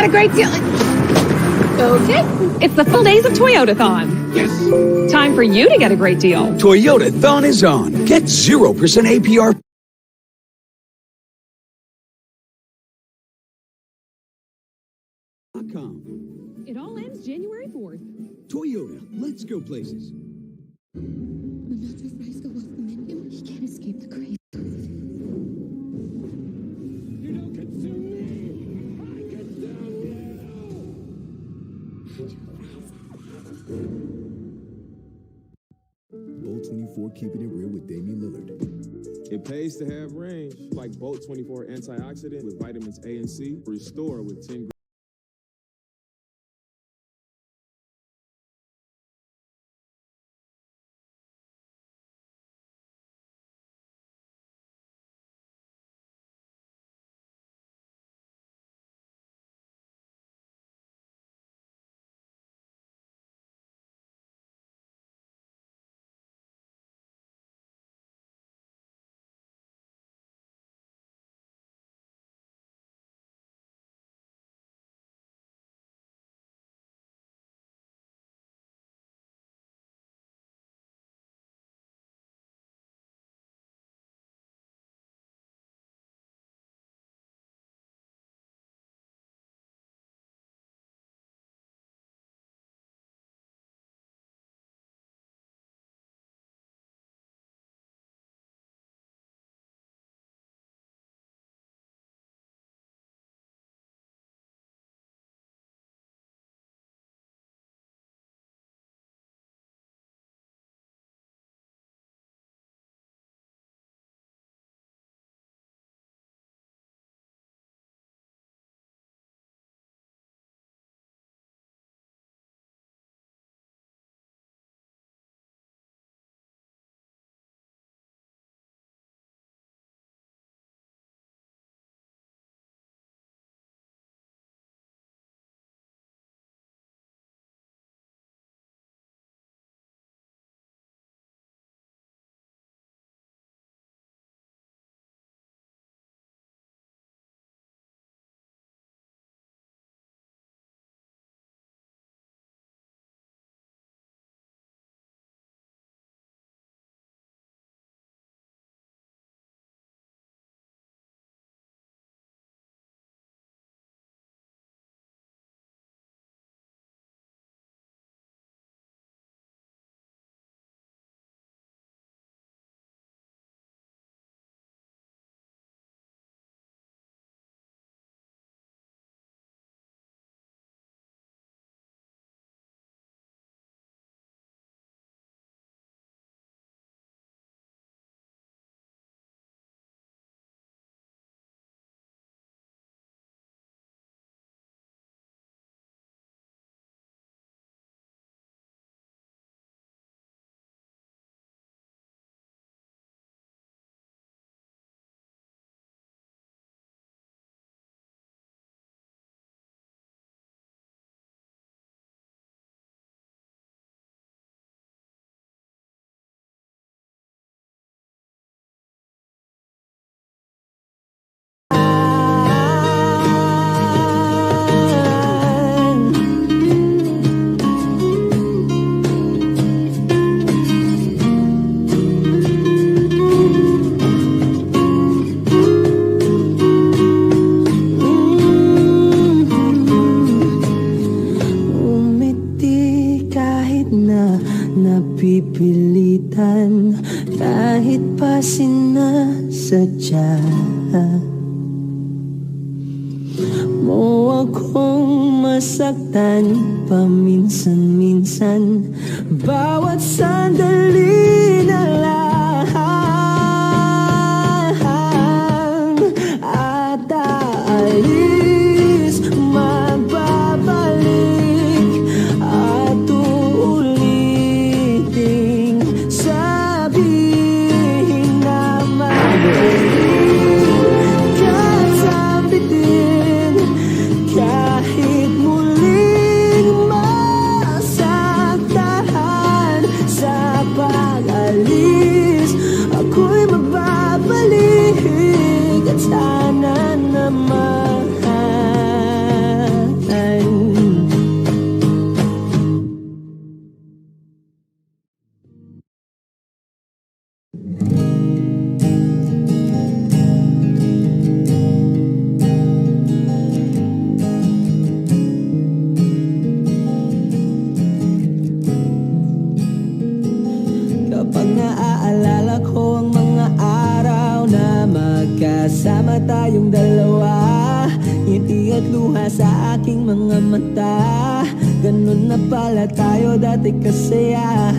got a great deal. Okay, it's the full days of Toyota-thon. Yes. Time for you to get a great deal. Toyota-thon is on. Get 0% APR. It all ends January 4th. Toyota, let's go places. Another fries go off the menu. He can't escape the craze. You don't consume me. I consume you. Bolt 24 keeping it real with Damian Lillard. It pays to have range, like Bolt 24 antioxidant with vitamins A and C. Restore with 10 napipilitan kahit pa sinasadya mo akong masaktan paminsan-minsan bawat sandali na lang at aalis magbabalik at uuliting sabihin na magaling kasabitin kahit muling masaktan sa pag-alis. magkasama tayong dalawa. Ngiti at luha sa aking mga mata. Ganun na pala tayo dati kasaya.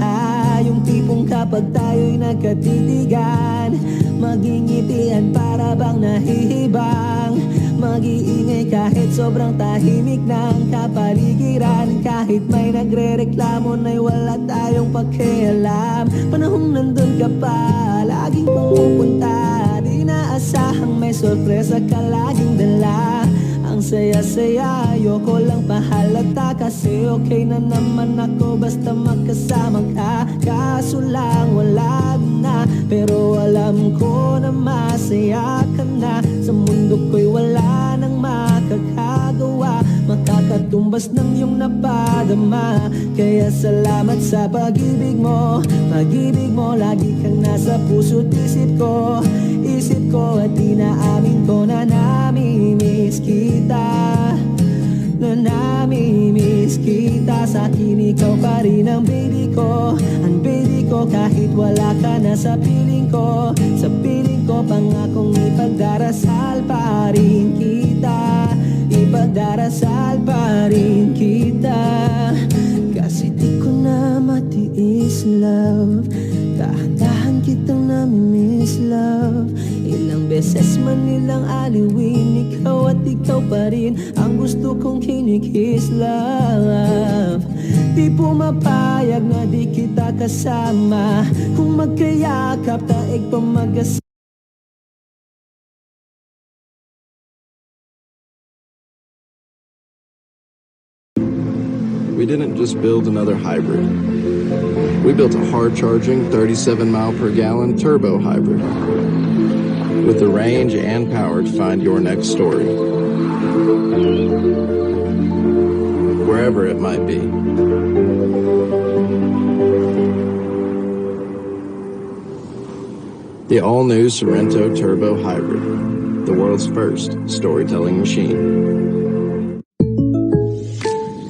Yung tipong kapag tayo'y nagkatitigan, magingitian para bang nahihibang. Mag-iingay kahit sobrang tahimik ng kapaligiran. Kahit may nagre-reklamo na'y wala tayong pakialam. Panahong nandun ka pa, laging pumupunta. Di naasahang may sorpresa ka laging dala. Ang saya-saya, ayoko lang pahalata. Kasi okay na naman ako basta magkasama ka. Kaso lang wala na, pero alam ko na masaya ka na. Sa mundo ko'y wala nang makakagawa, makakatumbas ng iyong napadama. Kaya salamat sa pag-ibig mo. Pag-ibig mo, lagi kang nasa puso't isip ko. Isip ko at inaamin ko na namimiss kita. Na namimiss kita. Sa akin ikaw pa rin ang baby ko. Ang baby ko kahit wala ka na sa piling ko. Sa piling ko pangakong ipagdarasal pa rin kita. Ipagdarasal pa rin kita. Kasi di ko na matiis love. Dahan-dahan kitang namimiss love. Ilang beses man nilang aliwin, ikaw at ikaw pa rin ang gusto kong kinikiss love. Di pumapayag na di kita kasama. Kung magkayakap taig pa mag-asama. We didn't just build another hybrid. We built a hard-charging 37-mile-per-gallon turbo hybrid with the range and power to find your next story, wherever it might be. The all-new Sorrento Turbo Hybrid, the world's first storytelling machine.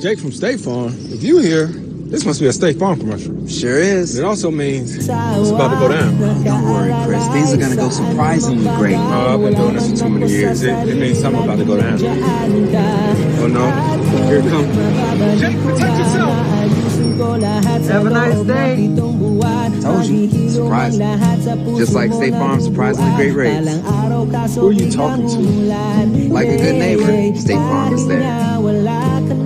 Jake from State Farm. If you here, this must be a State Farm commercial. Sure is. It also means it's about to go down. Don't worry, Chris. Things are going to go surprisingly great. Oh, I've been doing this for too many years. It means something about to go down. Oh, no. Here it comes. Jake, protect yourself. Have a nice day. Told you. Surprising. Just like State Farm's surprisingly great rates. Who are you talking to? Like a good neighbor, State Farm is there.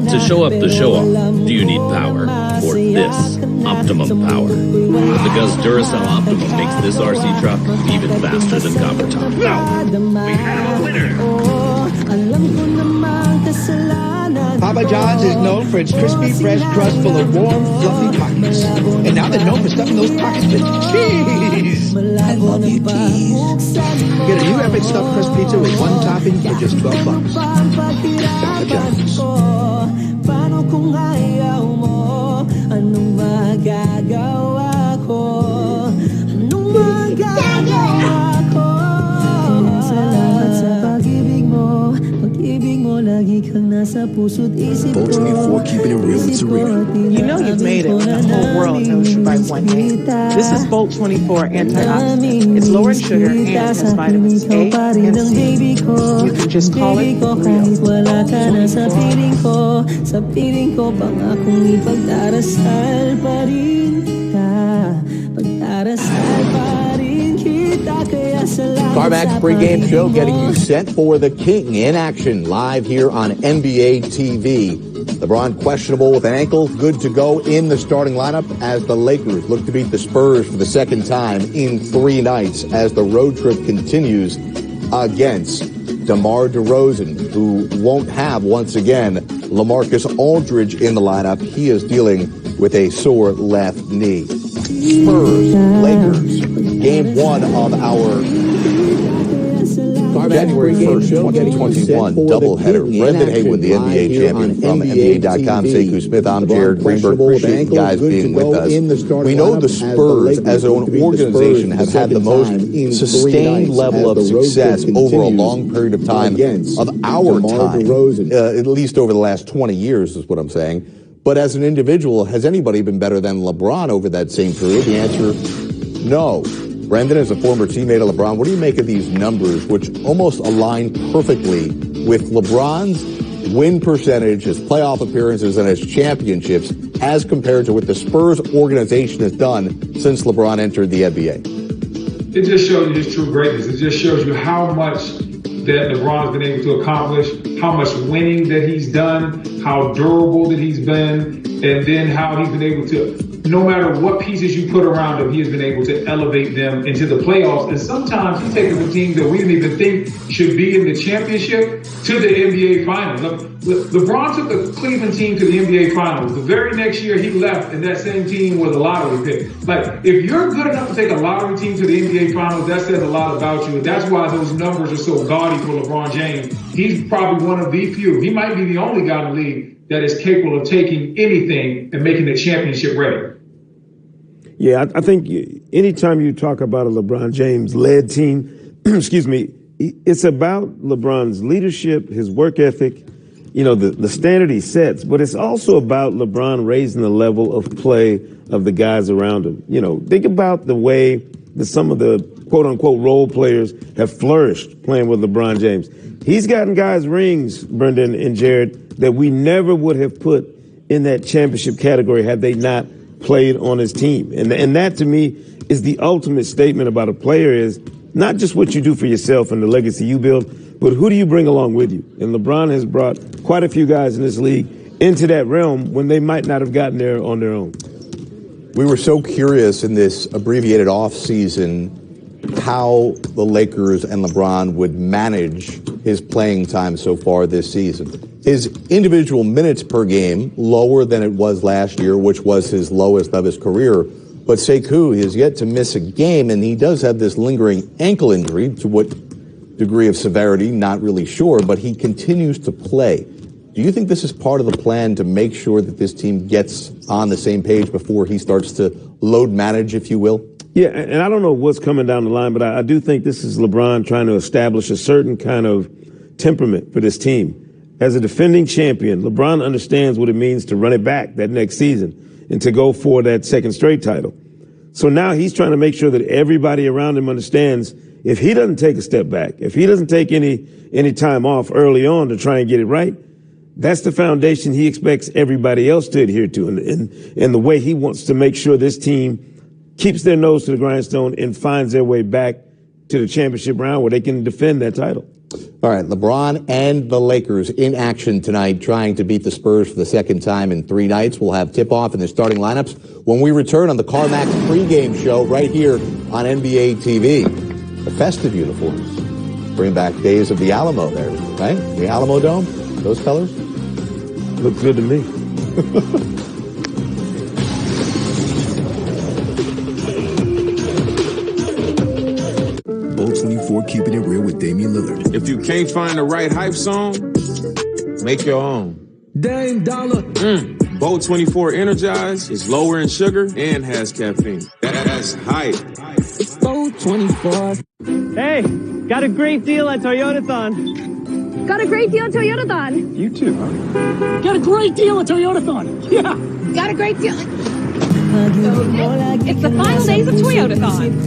To show up the show-off, do you need power? Or this optimum power? But the Guz Duracell Optimum makes this RC truck even faster than copper top. Now, we have a winner! Papa John's is known for its crispy, fresh crust full of warm, fluffy pockets. And now they're known for stuffing those pockets with cheese. I love you, cheese. Get a new epic stuffed crust pizza with one topping for just $12. Papa John's. Paano kung ayaw mo? Anong magagawa ko? Anong magagawa ko? Salamat sa pag-ibig mo. Pag-ibig mo, lagi kang nasa puso't isip ko. Bolt 24, keeping it real with Serena. You know you've made it when the whole world knows you by one name. This is Bolt 24 antioxidant. It's lower in sugar and has vitamins A and C. You can just call it real. Wala ka na sa piling ko. Sa piling ko, pangakong ipagdarasal pa rin kita. Pagdarasal pa rin kita. Kaya salamat. Carmack's pregame show getting you set for the King in action live here on NBA TV. LeBron questionable with an ankle, good to go in the starting lineup as the Lakers look to beat the Spurs for the second time in 3 nights as the road trip continues against DeMar DeRozan, who won't have, once again, LaMarcus Aldridge in the lineup. He is dealing with a sore left knee. Spurs, Lakers, game 1 of our January 1st, 2021 doubleheader. Brendan Haywood, the NBA champion from NBA.com. Sekou Smith, I'm Jared Greenberg. Appreciate you guys being with us. We know the Spurs as an organization have had the most sustained level of success over a long period of time of our time, at least over the last 20 years is what I'm saying. But as an individual, has anybody been better than LeBron over that same period? The answer, no. Brendan, as a former teammate of LeBron, what do you make of these numbers, which almost align perfectly with LeBron's win percentage, his playoff appearances, and his championships, as compared to what the Spurs organization has done since LeBron entered the NBA? It just shows you his true greatness. It just shows you how much that LeBron's been able to accomplish, how much winning that he's done, how durable that he's been, and then how he's been able to, no matter what pieces you put around him, he has been able to elevate them into the playoffs. And sometimes he's taken the teams that we didn't even think should be in the championship to the NBA Finals. LeBron took the Cleveland team to the NBA Finals. The very next year he left, and that same team was a lottery pick. Like, if you're good enough to take a lottery team to the NBA Finals, that says a lot about you. And that's why those numbers are so gaudy for LeBron James. He's probably one of the few. He might be the only guy in the league that is capable of taking anything and making it championship ready. Yeah, I think anytime you talk about a LeBron James-led team, excuse me, it's about LeBron's leadership, his work ethic, you know, the standard he sets, but it's also about LeBron raising the level of play of the guys around him. You know, think about the way that some of the quote-unquote role players have flourished playing with LeBron James. He's gotten guys rings, Brendan and Jared, that we never would have put in that championship category had they not played on his team. And that, to me, is the ultimate statement about a player, is not just what you do for yourself and the legacy you build, but who do you bring along with you? And LeBron has brought quite a few guys in this league into that realm when they might not have gotten there on their own. We were so curious in this abbreviated offseason how the Lakers and LeBron would manage his playing time so far this season. His individual minutes per game lower than it was last year, which was his lowest of his career. But Sekou has yet to miss a game, and he does have this lingering ankle injury. To what degree of severity, not really sure, but he continues to play. Do you think this is part of the plan to make sure that this team gets on the same page before he starts to load manage, if you will? Yeah, and I don't know what's coming down the line, but I do think this is LeBron trying to establish a certain kind of temperament for this team. As a defending champion, LeBron understands what it means to run it back that next season and to go for that second straight title. So now he's trying to make sure that everybody around him understands if he doesn't take a step back, if he doesn't take any time off early on to try and get it right, that's the foundation he expects everybody else to adhere to, and the way he wants to make sure this team keeps their nose to the grindstone and finds their way back to the championship round where they can defend that title. All right, LeBron and the Lakers in action tonight, trying to beat the Spurs for the second time in 3 nights. We'll have tip-off in the starting lineups when we return on the CarMax pregame show right here on NBA TV. The festive uniforms bring back days of the Alamo there, right? The Alamo Dome, those colors. Looks good to me. Bolt 24 keeping it real with Damian Lillard. If you can't find the right hype song, make your own. Dame Dollar. Bolt 24 Energize is lower in sugar and has caffeine. That's hype. Bolt 24. Hey, got a great deal at Toyotathon. Got a great deal at Toyotathon. You too, huh? Got a great deal at Toyotathon. Yeah. Got a great deal. Okay. It's the final days of Toyotathon.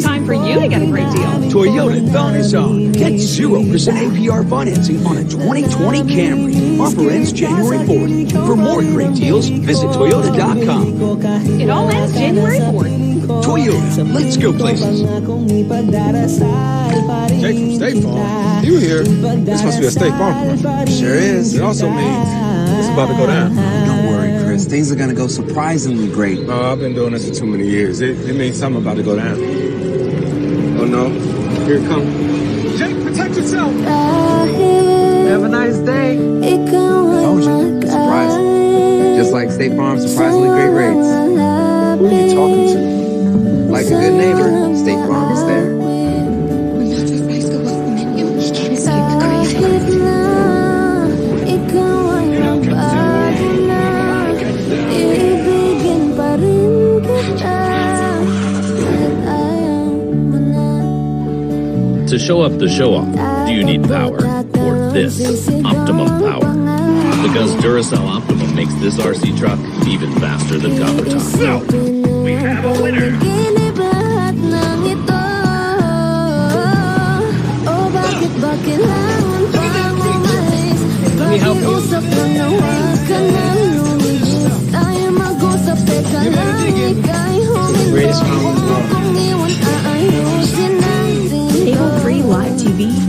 Time for you to get a great deal. Toyotathon is on. Get 0% APR financing on a 2020 Camry. Offer ends January 4th. For more great deals, visit Toyota.com. It all ends January 4th. Toyota, let's go places. Jake from State Farm. You here? This must be a State Farm commercial. Sure is. It also means it's about to go down. Don't worry, Chris. Things are going to go surprisingly great. Oh, I've been doing this for too many years. It means something about to go down. Oh, no. Here it comes. Jake, protect yourself. Have a nice day. I told you. Surprising. Just like State Farm's surprisingly great rates. Who are you talking to? Like a good neighbor, State Farm is there. When the price go off the menu, he can't escape the crazy. To show up the show-off, do you need power or this optimum power? Because Duracell Optimum makes this RC truck even faster than copper top. So, we have a winner.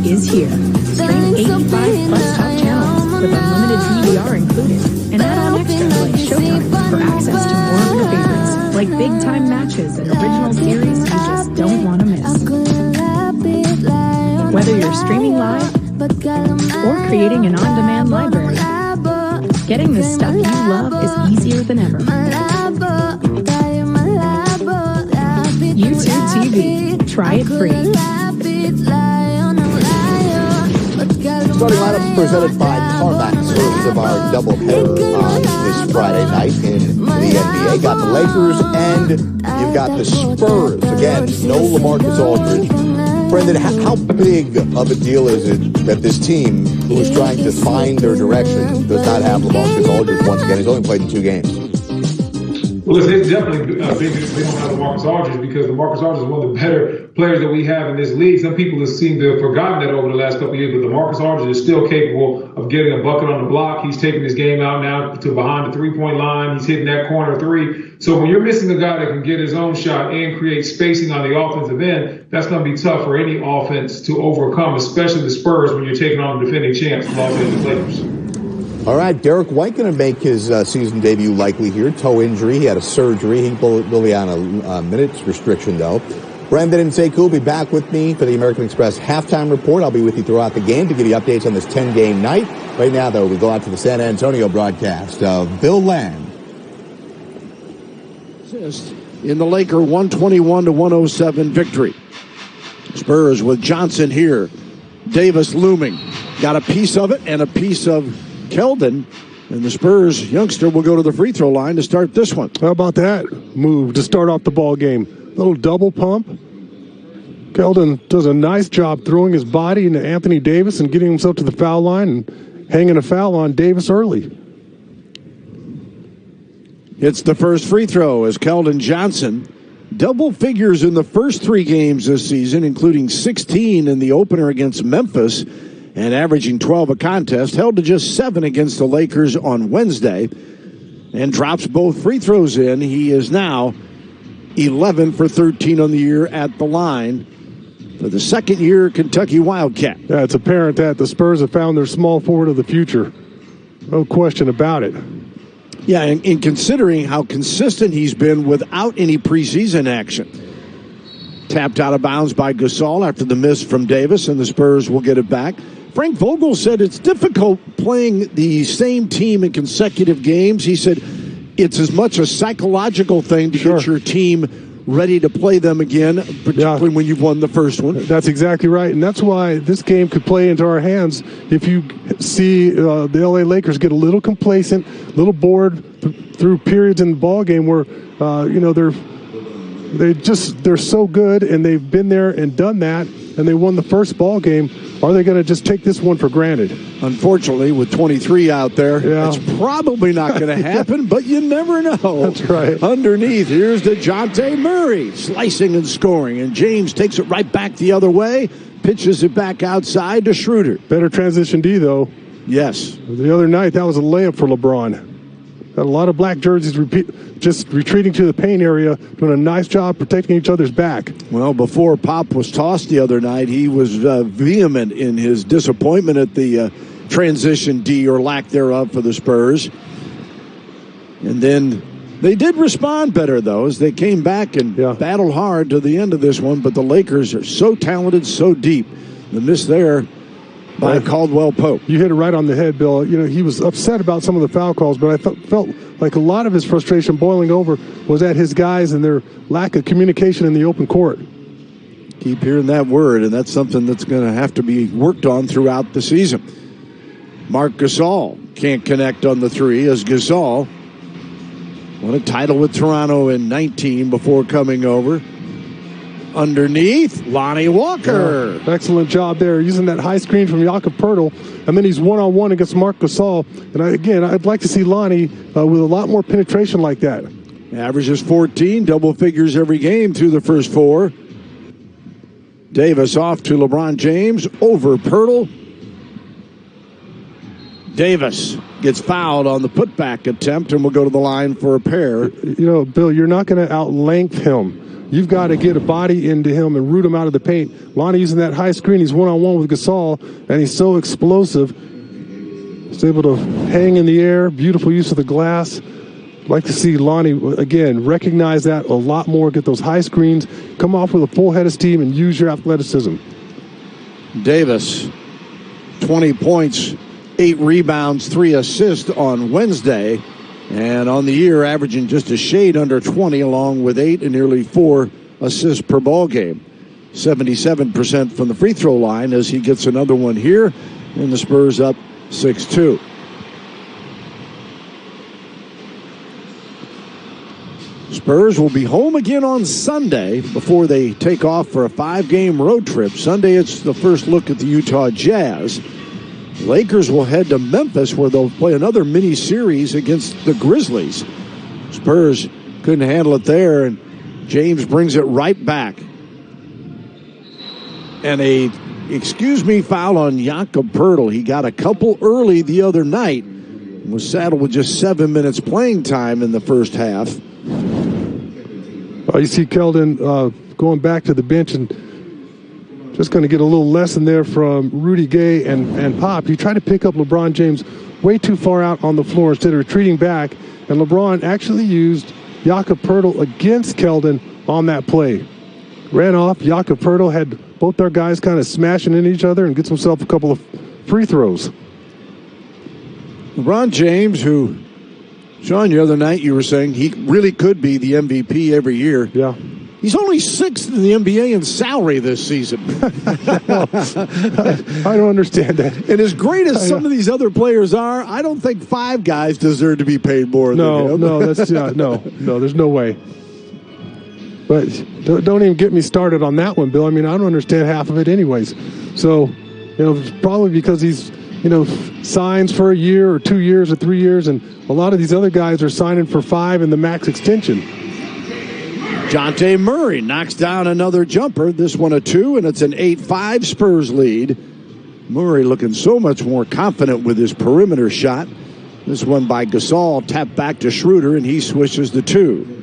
is here. Stream 85 plus top channels with unlimited DVR included. And add on extra like Showtime for access to more of your favorites, like big-time matches and original series you just don't want to miss. Whether you're streaming live or creating an on-demand library, getting the stuff you love is easier than ever. YouTube TV. Try it free. Starting lineups presented by CarMax Service of our doubleheader on this Friday night in the NBA. Got the Lakers and you've got the Spurs. Again, no LaMarcus Aldridge. Brendan, how big of a deal is it that this team, who is trying to find their direction, does not have LaMarcus Aldridge once again? He's only played in 2 games. Well, it's definitely big that they don't have LaMarcus Aldridge, because LaMarcus Aldridge is one of the better players that we have in this league. Some people have seemed to have forgotten that over the last couple of years, but LaMarcus Aldridge is still capable of getting a bucket on the block. He's taking his game out now to behind the three-point line. He's hitting that corner three. So when you're missing a guy that can get his own shot and create spacing on the offensive end, that's going to be tough for any offense to overcome, especially the Spurs when you're taking on the defending champs, the Los Angeles Lakers. All right, Derek White going to make his season debut likely here. Toe injury. He had a surgery. He will be on a minutes restriction, though. Brendan and Sekou will be back with me for the American Express halftime report. I'll be with you throughout the game to give you updates on this 10-game night. Right now, though, we go out to the San Antonio broadcast of Bill Land. In the Laker 121-107 victory. Spurs with Johnson here. Davis looming. Got a piece of it and a piece of Keldon, and the Spurs youngster will go to the free throw line to start this one. How about that move to start off the ball game? Little double pump. Keldon does a nice job throwing his body into Anthony Davis and getting himself to the foul line and hanging a foul on Davis early. It's the first free throw as Keldon Johnson, double figures in the first 3 games this season, including 16 in the opener against Memphis, and averaging 12 a contest, held to just 7 against the Lakers on Wednesday, and drops both free throws in. He is now 11 for 13 on the year at the line for the second-year Kentucky Wildcat. Yeah, it's apparent that the Spurs have found their small forward of the future. No question about it. Yeah, and considering how consistent he's been without any preseason action. Tapped out of bounds by Gasol after the miss from Davis, and the Spurs will get it back. Frank Vogel said it's difficult playing the same team in consecutive games. He said it's as much a psychological thing to get your team ready to play them again, particularly when you've won the first one. That's exactly right, and that's why this game could play into our hands if you see the LA Lakers get a little complacent, a little bored through periods in the ball game where they're so good and they've been there and done that, and they won the first ball game. Are they going to just take this one for granted? Unfortunately, with 23 out there, it's probably not going to happen, but you never know. That's right. Underneath, here's DeJounte Murray slicing and scoring, and James takes it right back the other way, pitches it back outside to Schroeder. Better transition D, though. Yes. The other night, that was a layup for LeBron. Got a lot of black jerseys just retreating to the paint area, doing a nice job protecting each other's back. Well, before Pop was tossed the other night, he was vehement in his disappointment at the transition D or lack thereof for the Spurs. And then they did respond better, though, as they came back and battled hard to the end of this one. But the Lakers are so talented, so deep. The miss there by Caldwell Pope. You hit it right on the head, Bill. You know, he was upset about some of the foul calls, but I felt like a lot of his frustration boiling over was at his guys and their lack of communication in the open court. Keep hearing that word, and that's something that's going to have to be worked on throughout the season. Marc Gasol can't connect on the three, as Gasol won a title with Toronto in 19 before coming over. Underneath, Lonnie Walker. Excellent job there, using that high screen from Jakob Poeltl, and then he's one-on-one against Marc Gasol. And I'd like to see Lonnie with a lot more penetration like that. Averages 14, double figures every game through the first 4. Davis off to LeBron James, over Poeltl. Davis gets fouled on the putback attempt and will go to the line for a pair. You know, Bill, you're not going to outlength him. you've got to get a body into him and root him out of the paint. Lonnie using that high screen. He's one-on-one with Gasol, and he's so explosive. He's able to hang in the air. Beautiful use of the glass. I'd like to see Lonnie, again, recognize that a lot more, get those high screens, come off with a full head of steam, and use your athleticism. Davis, 20 points, 8 rebounds, 3 assists on Wednesday. And on the year, averaging just a shade under 20, along with 8 and nearly 4 assists per ball game. 77% from the free throw line as he gets another one here. And the Spurs up 6-2. Spurs will be home again on Sunday before they take off for a 5-game road trip. Sunday, it's the first look at the Utah Jazz. Lakers will head to Memphis where they'll play another mini-series against the Grizzlies. Spurs couldn't handle it there, and James brings it right back. And a, foul on Jakob Poeltl. He got a couple early the other night and was saddled with just 7 minutes playing time in the first half. You see Keldon going back to the bench and just going to get a little lesson there from Rudy Gay and Pop. He tried to pick up LeBron James way too far out on the floor instead of retreating back, and LeBron actually used Jakob Poeltl against Keldon on that play. Ran off. Jakob Poeltl had both their guys kind of smashing into each other and gets himself a couple of free throws. LeBron James, who, Sean, the other night you were saying he really could be the MVP every year. Yeah. He's only 6th in the NBA in salary this season. I don't understand that. And as great as some of these other players are, I don't think 5 guys deserve to be paid more than him. No, that's no, there's no way. But don't even get me started on that one, Bill. I mean, I don't understand half of it anyways. So, probably because he's, signs for a year or 2 years or 3 years, and a lot of these other guys are signing for 5 in the max extension. Dejounte Murray knocks down another jumper. This one a 2, and it's an 8-5 Spurs lead. Murray looking so much more confident with his perimeter shot. This one by Gasol, tapped back to Schroeder, and he swishes the 2.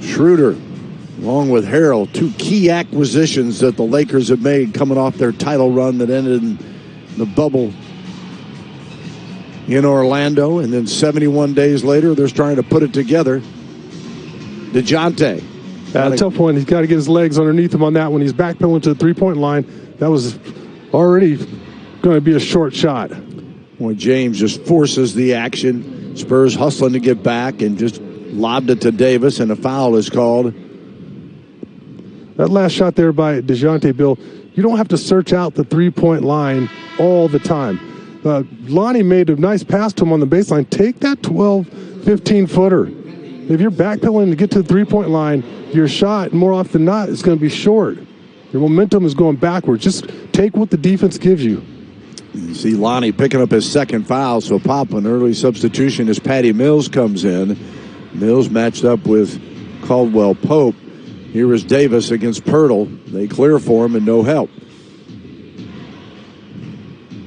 Schroeder, along with Harrell, 2 key acquisitions that the Lakers have made coming off their title run that ended in the bubble in Orlando, and then 71 days later, they're trying to put it together. Dejounte. A tough one. He's got to get his legs underneath him on that one. He's backpedaling to the three-point line. That was already going to be a short shot. Boy, James just forces the action. Spurs hustling to get back and just lobbed it to Davis, and a foul is called. That last shot there by Dejounte, Bill, you don't have to search out the three-point line all the time. Lonnie made a nice pass to him on the baseline. Take that 12, 15-footer. If you're backpedaling to get to the three-point line, your shot, more often than not, is going to be short. Your momentum is going backwards. Just take what the defense gives you. You see Lonnie picking up his second foul, so Pop, an early substitution as Patty Mills comes in. Mills matched up with Caldwell Pope. Here is Davis against Poeltl. They clear for him and no help.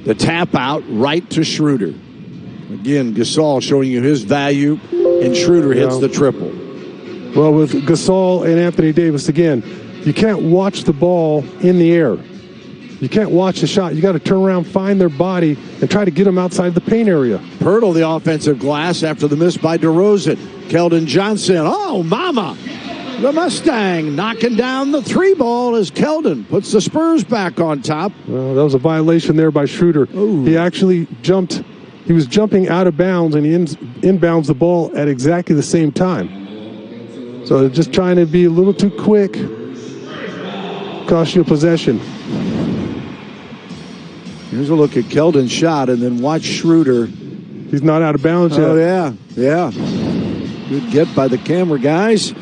The tap out right to Schroeder. Again, Gasol showing you his value, and Schroeder hits the triple. Well, with Gasol and Anthony Davis, again, you can't watch the ball in the air. You can't watch the shot. You got to turn around, find their body, and try to get them outside the paint area. Poeltl, the offensive glass after the miss by DeRozan. Keldon Johnson, oh, mama! The Mustang knocking down the 3-ball as Keldon puts the Spurs back on top. Well, that was a violation there by Schroeder. Ooh. He actually jumped. He was jumping out of bounds, and he inbounds the ball at exactly the same time. So just trying to be a little too quick. Cost you a possession. Here's a look at Keldon's shot, and then watch Schroeder. He's not out of bounds yet. Oh, yeah. Good get by the camera guys.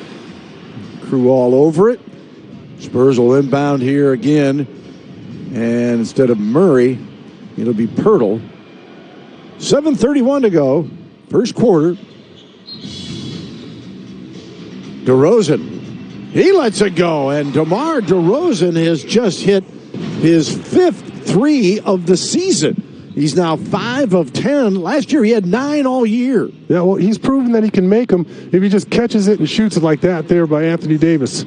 Crew all over it. Spurs will inbound here again. And instead of Murray, it'll be Poeltl. 7:31 to go. First quarter. DeRozan. He lets it go. And DeMar DeRozan has just hit his 5th 3 of the season. He's now 5 of 10. Last year he had 9 all year. Yeah, well, he's proven that he can make them if he just catches it and shoots it like that there by Anthony Davis.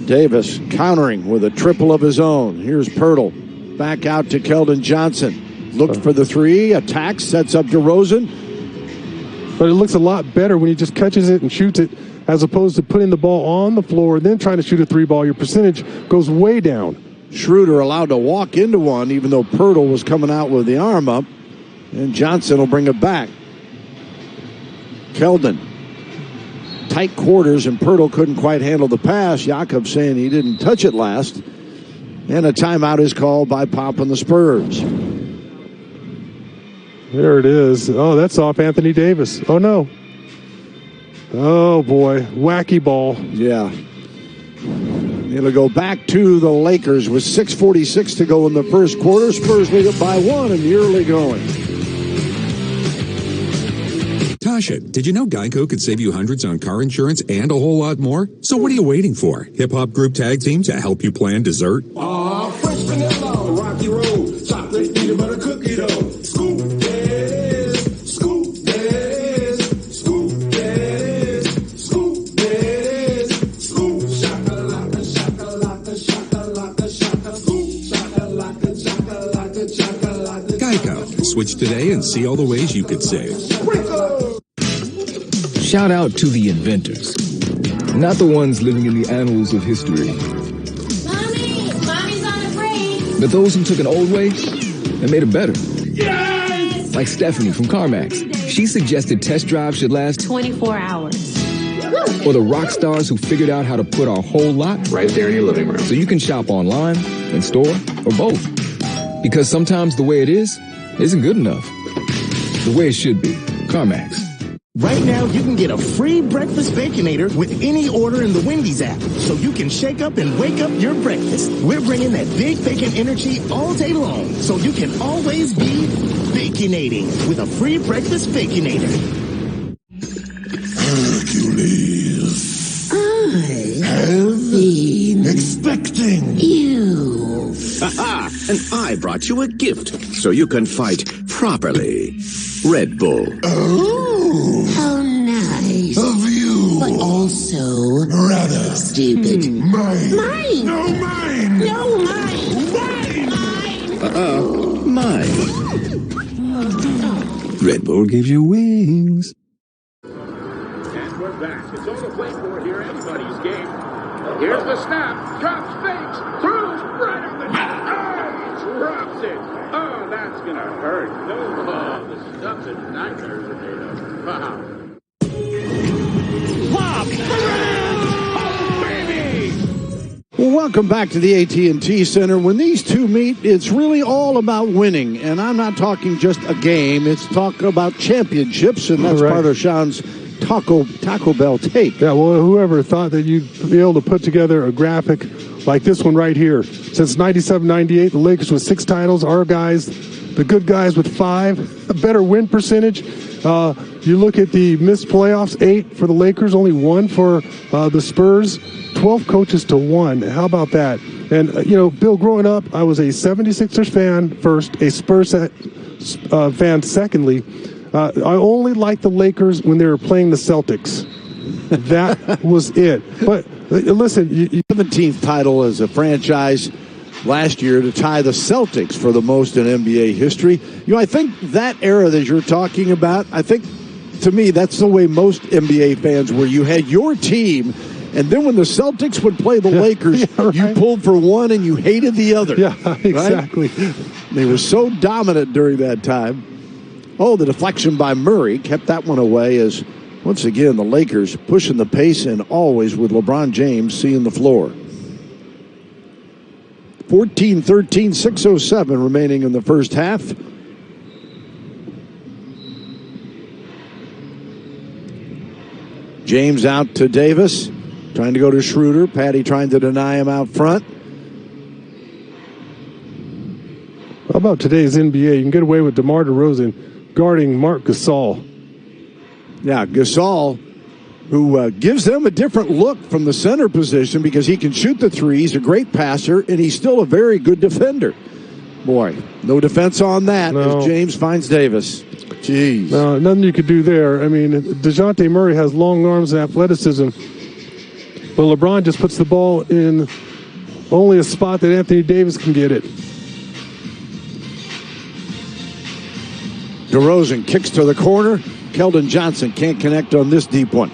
Davis countering with a triple of his own. Here's Pirtle. Back out to Keldon Johnson. Looked for the three. Attacks. Sets up DeRozan. But it looks a lot better when he just catches it and shoots it as opposed to putting the ball on the floor and then trying to shoot a three ball. Your percentage goes way down. Schroeder allowed to walk into one, even though Pirtle was coming out with the arm up. And Johnson will bring it back. Keldon. Tight quarters, and Pirtle couldn't quite handle the pass. Jakob saying he didn't touch it last. And a timeout is called by Pop and the Spurs. There it is. Oh, that's off Anthony Davis. Oh, no. Oh, boy. Wacky ball. Yeah. It'll go back to the Lakers with 6:46 to go in the first quarter. Spurs lead it by 1 in the early going. Tasha, did you know Geico could save you hundreds on car insurance and a whole lot more? So what are you waiting for? Hip-hop group tag team to help you plan dessert? Fresh vanilla, rocky road, chocolate peanut butter cookie dough. Scoop this, scoop this, scoop this, scoop this, scoop shakalaka, shakalaka, shakalaka, shaka, scoop shakalaka, shakalaka, shakalaka. Geico. Switch today and see all the ways you could save. Shout out to the inventors, not the ones living in the annals of history. Mommy's on the break. But those who took an old way and made it better. Yes! Like Stephanie from CarMax. She suggested test drives should last 24 hours. Or the rock stars who figured out how to put our whole lot right there in your living room. So you can shop online, in store, or both. Because sometimes the way it is isn't good enough. The way it should be. CarMax. Right now, you can get a free breakfast Baconator with any order in the Wendy's app, so you can shake up and wake up your breakfast. We're bringing that big bacon energy all day long, so you can always be baconating with a free breakfast Baconator. Hercules, I have been expecting you. Haha! And I brought you a gift, so you can fight properly. Red Bull. Oh, how nice of you! But also rather stupid. Mine. Mine. No, mine. No, mine. Mine. Mine. Red Bull gives you wings. And we're back. It's all to play for here. Anybody's game. Here's the snap. Drops, fakes, throws right on the net. Drops it. Oh, that's gonna hurt. Oh, the stuff that nightmares are made of. Wow. Pop! Oh, baby! Well, welcome back to the AT&T Center. When these two meet, it's really all about winning. And I'm not talking just a game. It's talking about championships, and that's part of Sean's Taco Bell take. Yeah, well, whoever thought that you'd be able to put together a graphic like this one right here. Since 97-98, the Lakers with 6 titles. Our guys, the good guys, with 5. A better win percentage. You look at the missed playoffs, 8 for the Lakers, only 1 for the Spurs. 12 coaches to 1. How about that? And, Bill, growing up, I was a 76ers fan first, a Spurs fan secondly. I only liked the Lakers when they were playing the Celtics. That was it. But listen, 17th title as a franchise last year to tie the Celtics for the most in NBA history. I think that era that you're talking about, I think, to me, that's the way most NBA fans were. You had your team, and then when the Celtics would play the Lakers, you pulled for one and you hated the other. Yeah, exactly. Right? They were so dominant during that time. Oh, the deflection by Murray kept that one away as, once again, the Lakers pushing the pace and always with LeBron James seeing the floor. 14-13, 6:07 remaining in the first half. James out to Davis, trying to go to Schroeder. Patty trying to deny him out front. How about today's NBA? You can get away with DeMar DeRozan guarding Marc Gasol. Yeah, Gasol, who gives them a different look from the center position because he can shoot the three. He's a great passer, and he's still a very good defender. Boy, no defense on that as James finds Davis. Jeez. No, nothing you could do there. I mean, DeJounte Murray has long arms and athleticism, but LeBron just puts the ball in only a spot that Anthony Davis can get it. DeRozan kicks to the corner. Keldon Johnson can't connect on this deep one.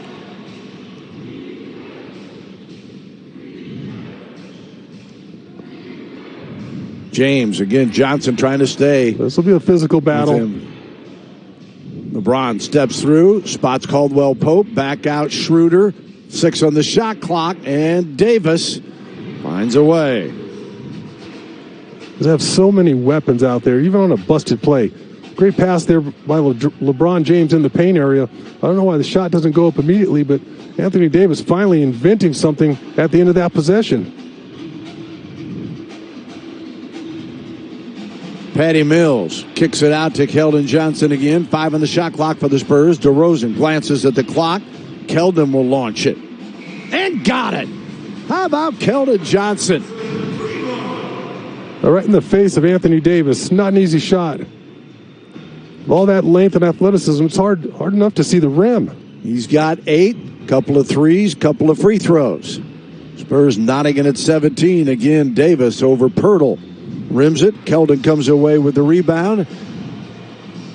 James, again, Johnson trying to stay. This will be a physical battle. LeBron steps through, spots Caldwell Pope, back out Schroeder, 6 on the shot clock, and Davis finds a way. They have so many weapons out there, even on a busted play. Great pass there by LeBron James in the paint area. I don't know why the shot doesn't go up immediately, but Anthony Davis finally inventing something at the end of that possession. Patty Mills kicks it out to Keldon Johnson again. 5 on the shot clock for the Spurs. DeRozan glances at the clock. Keldon will launch it. And got it. How about Keldon Johnson? Right in the face of Anthony Davis. Not an easy shot. All that length and athleticism, it's hard enough to see the rim. He's got 8, couple of threes, couple of free throws. Spurs knotting it at 17. Again, Davis over Pirtle. Rims it. Keldon comes away with the rebound.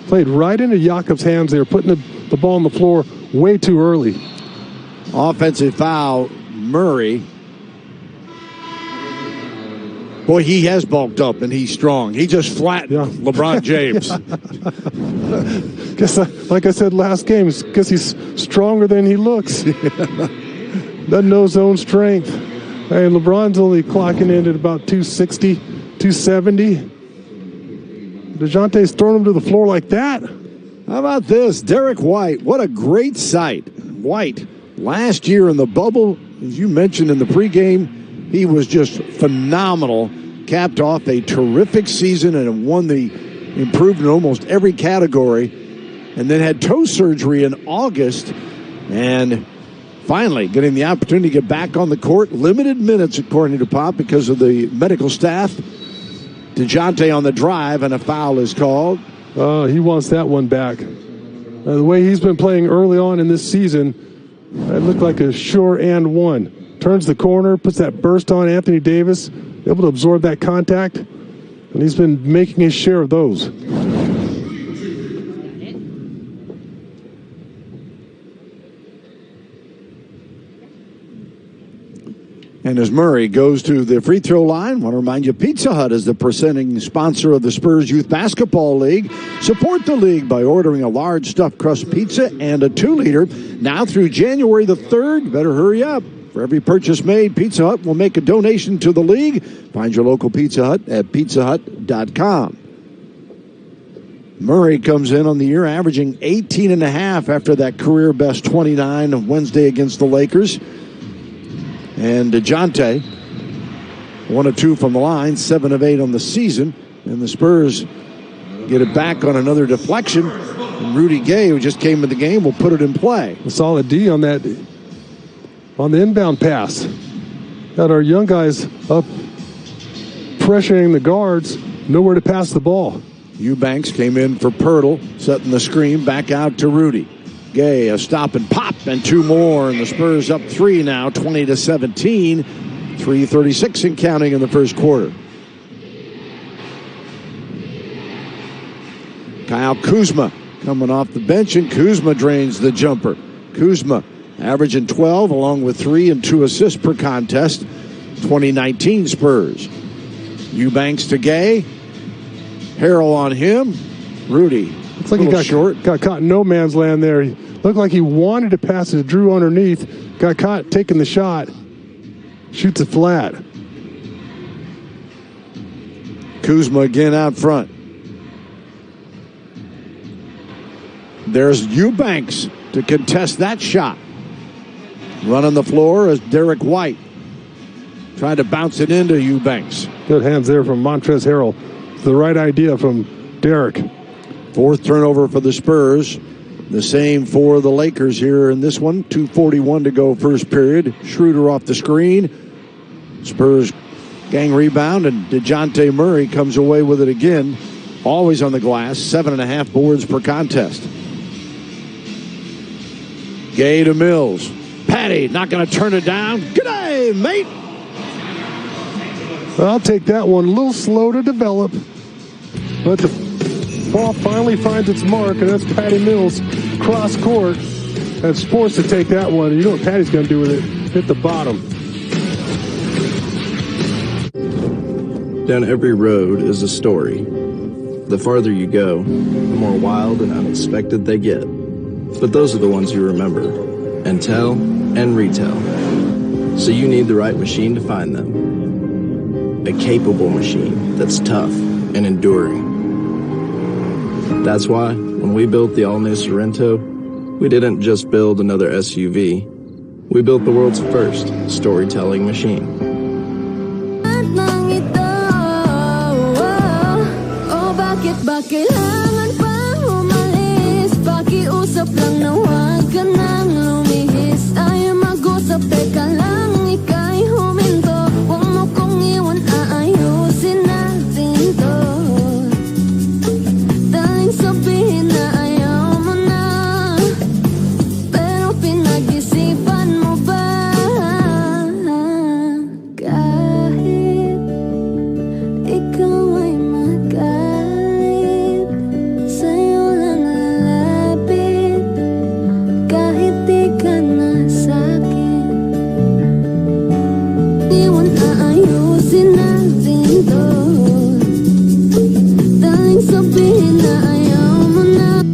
Played right into Jakob's hands there, putting the ball on the floor way too early. Offensive foul, Murray. Boy, he has bulked up and he's strong. He just flattened LeBron James. Like I said last game, because he's stronger than he looks. Doesn't know his own strength. Hey, LeBron's only clocking in at about 260, 270. DeJounte's throwing him to the floor like that. How about this? Derek White, what a great sight. White, last year in the bubble, as you mentioned in the pregame, he was just phenomenal. Capped off a terrific season and won the improved in almost every category. And then had toe surgery in August. And finally getting the opportunity to get back on the court. Limited minutes, according to Pop, because of the medical staff. DeJounte on the drive, and a foul is called. He wants that one back. The way he's been playing early on in this season, it looked like a sure and one. Turns the corner, puts that burst on Anthony Davis, able to absorb that contact, and he's been making his share of those. And as Murray goes to the free throw line, I want to remind you, Pizza Hut is the presenting sponsor of the Spurs Youth Basketball League. Support the league by ordering a large stuffed crust pizza and a 2-liter. Now through January the 3rd, better hurry up. For every purchase made, Pizza Hut will make a donation to the league. Find your local Pizza Hut at pizzahut.com. Murray comes in on the year averaging 18.5 after that career best 29 of Wednesday against the Lakers. And DeJounte, 1 of 2 from the line, 7 of 8 on the season. And the Spurs get it back on another deflection. And Rudy Gay, who just came in the game, will put it in play. A solid D on that, on the inbound pass. Got our young guys up pressuring the guards, nowhere to pass the ball. Eubanks came in for Pirtle, setting the screen back out to Rudy. Gay, a stop and pop, and 2 more, and the Spurs up 3 now, 20-17, 3:36 and counting in the first quarter. Kyle Kuzma coming off the bench, and Kuzma drains the jumper. Kuzma averaging 12, along with 3 and 2 assists per contest. 2019 Spurs. Eubanks to Gay. Harrell on him. Rudy. Looks like he got caught in no man's land there. He looked like he wanted to pass it, drew underneath, got caught taking the shot, shoots it flat. Kuzma again out front. There's Eubanks to contest that shot. Running the floor is Derek White. Trying to bounce it into Eubanks. Good hands there from Montrezl Harrell. The right idea from Derek. 4th turnover for the Spurs. The same for the Lakers here in this one. 2:41 to go first period. Schroeder off the screen. Spurs Gang rebound, and DeJounte Murray comes away with it again. Always on the glass, 7.5 boards per contest. Gay to Mills. Patty not going to turn it down. Good day, mate. I'll take that one. A little slow to develop. But the ball finally finds its mark, and that's Patty Mills cross court. And Sports to take that one. And you know what Patty's going to do with it? Hit the bottom. Down every road is a story. The farther you go, the more wild and unexpected they get. But those are the ones you remember, and tell and retell. So you need the right machine to find them. A capable machine that's tough and enduring. That's why, when we built the all-new Sorrento, we didn't just build another SUV. We built the world's first storytelling machine. Kailangan pang umalis, pakiusap lang na huwag ka nang lumihis. Ayaw mag-usap, teka lang, ika'y huminto. Huwag mo kong iwan, aayusin natin to. Daling sabihin na ayaw mo na, pero pinag-isipan mo ba? Kahit ikaw ay magalit, sa'yo lang lalapit, kahit di ka na sa'kin. Iwan, aayusin natin to. Daling sabihin na ayaw mo na.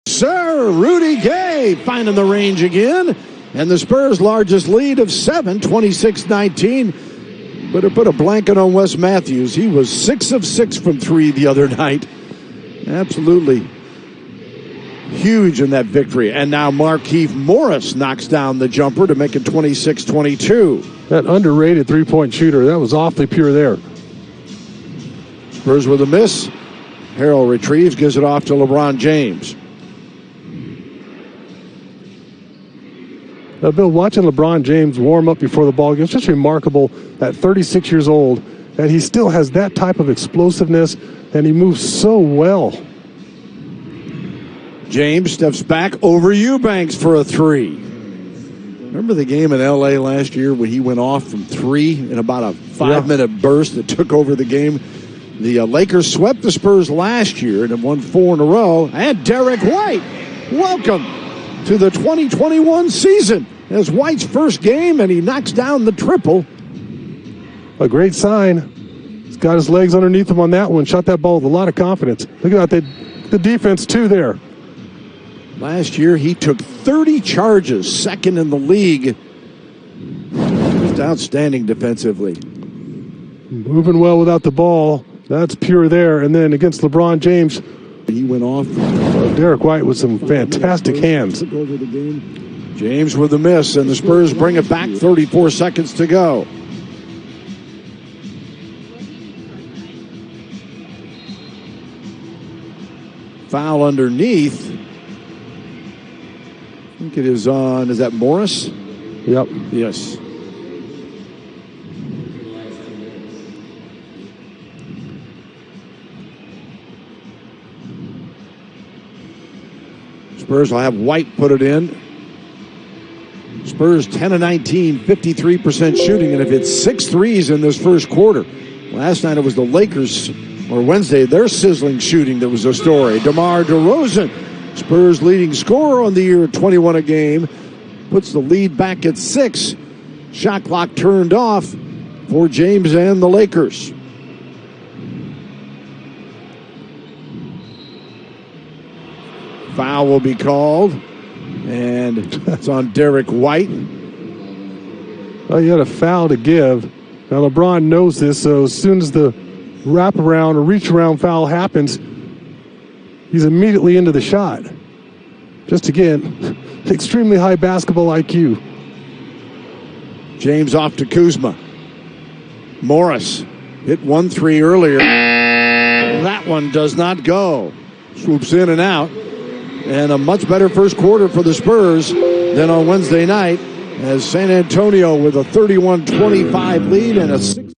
Sir Rudy Gay finding the range again. And the Spurs' largest lead of 7, 26-19. Better put a blanket on Wes Matthews. He was 6 of 6 from 3 the other night. Absolutely huge in that victory. And now Markieff Morris knocks down the jumper to make it 26-22. That underrated three-point shooter, that was awfully pure there. Spurs with a miss. Harrell retrieves, gives it off to LeBron James. Bill, watching LeBron James warm up before the ball game, it's just remarkable at 36 years old that he still has that type of explosiveness and he moves so well. James steps back over Eubanks for a three. Remember the game in L.A. last year when he went off from 3 in about a 5-minute burst that took over the game? The Lakers swept the Spurs last year and have won 4 in a row. And Derek White, welcome to the 2021 season. It's White's first game, and he knocks down the triple. A great sign. He's got his legs underneath him on that one. Shot that ball with a lot of confidence. Look at that, the defense too there. Last year he took 30 charges, second in the league. Just outstanding defensively. Moving well without the ball. That's pure there. And then against LeBron James, he went off. Derek White with some fantastic hands. James with the miss, and the Spurs bring it back. 34 seconds to go. Foul underneath. I think it is on, is that Morris? Yep. Yes. Spurs will have White put it in. Spurs 10 of 19, 53% shooting, and have hit 6 threes in this first quarter. Last night it was the Lakers, or Wednesday, their sizzling shooting that was a story. DeMar DeRozan, Spurs leading scorer on the year at 21 a game, puts the lead back at 6. Shot clock turned off for James and the Lakers. Foul will be called, and it's on Derek White. Well, you had a foul to give. Now LeBron knows this, so as soon as the wraparound or reach around foul happens, he's immediately into the shot. Just again, extremely high basketball IQ. James off to Kuzma. Morris hit 1-3 earlier. That one does not go. Swoops in and out. And a much better first quarter for the Spurs than on Wednesday night, as San Antonio with a 31-25 lead and a 6.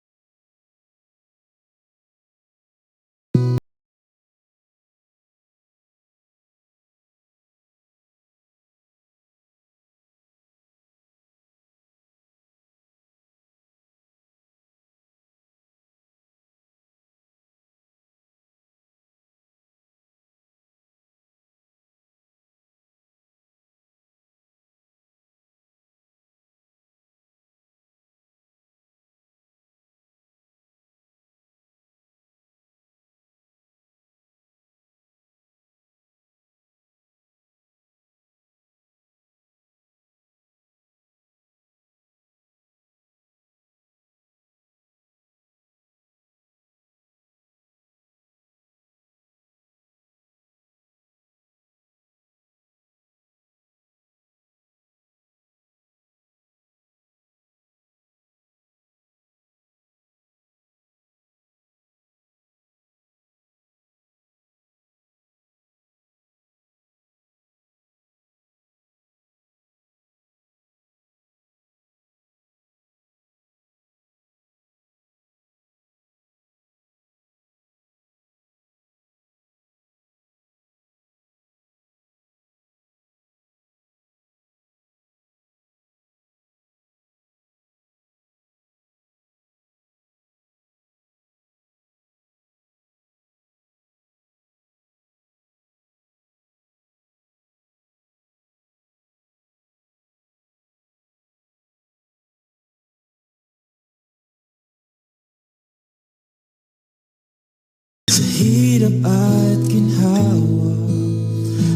Sa hirap at ginhawa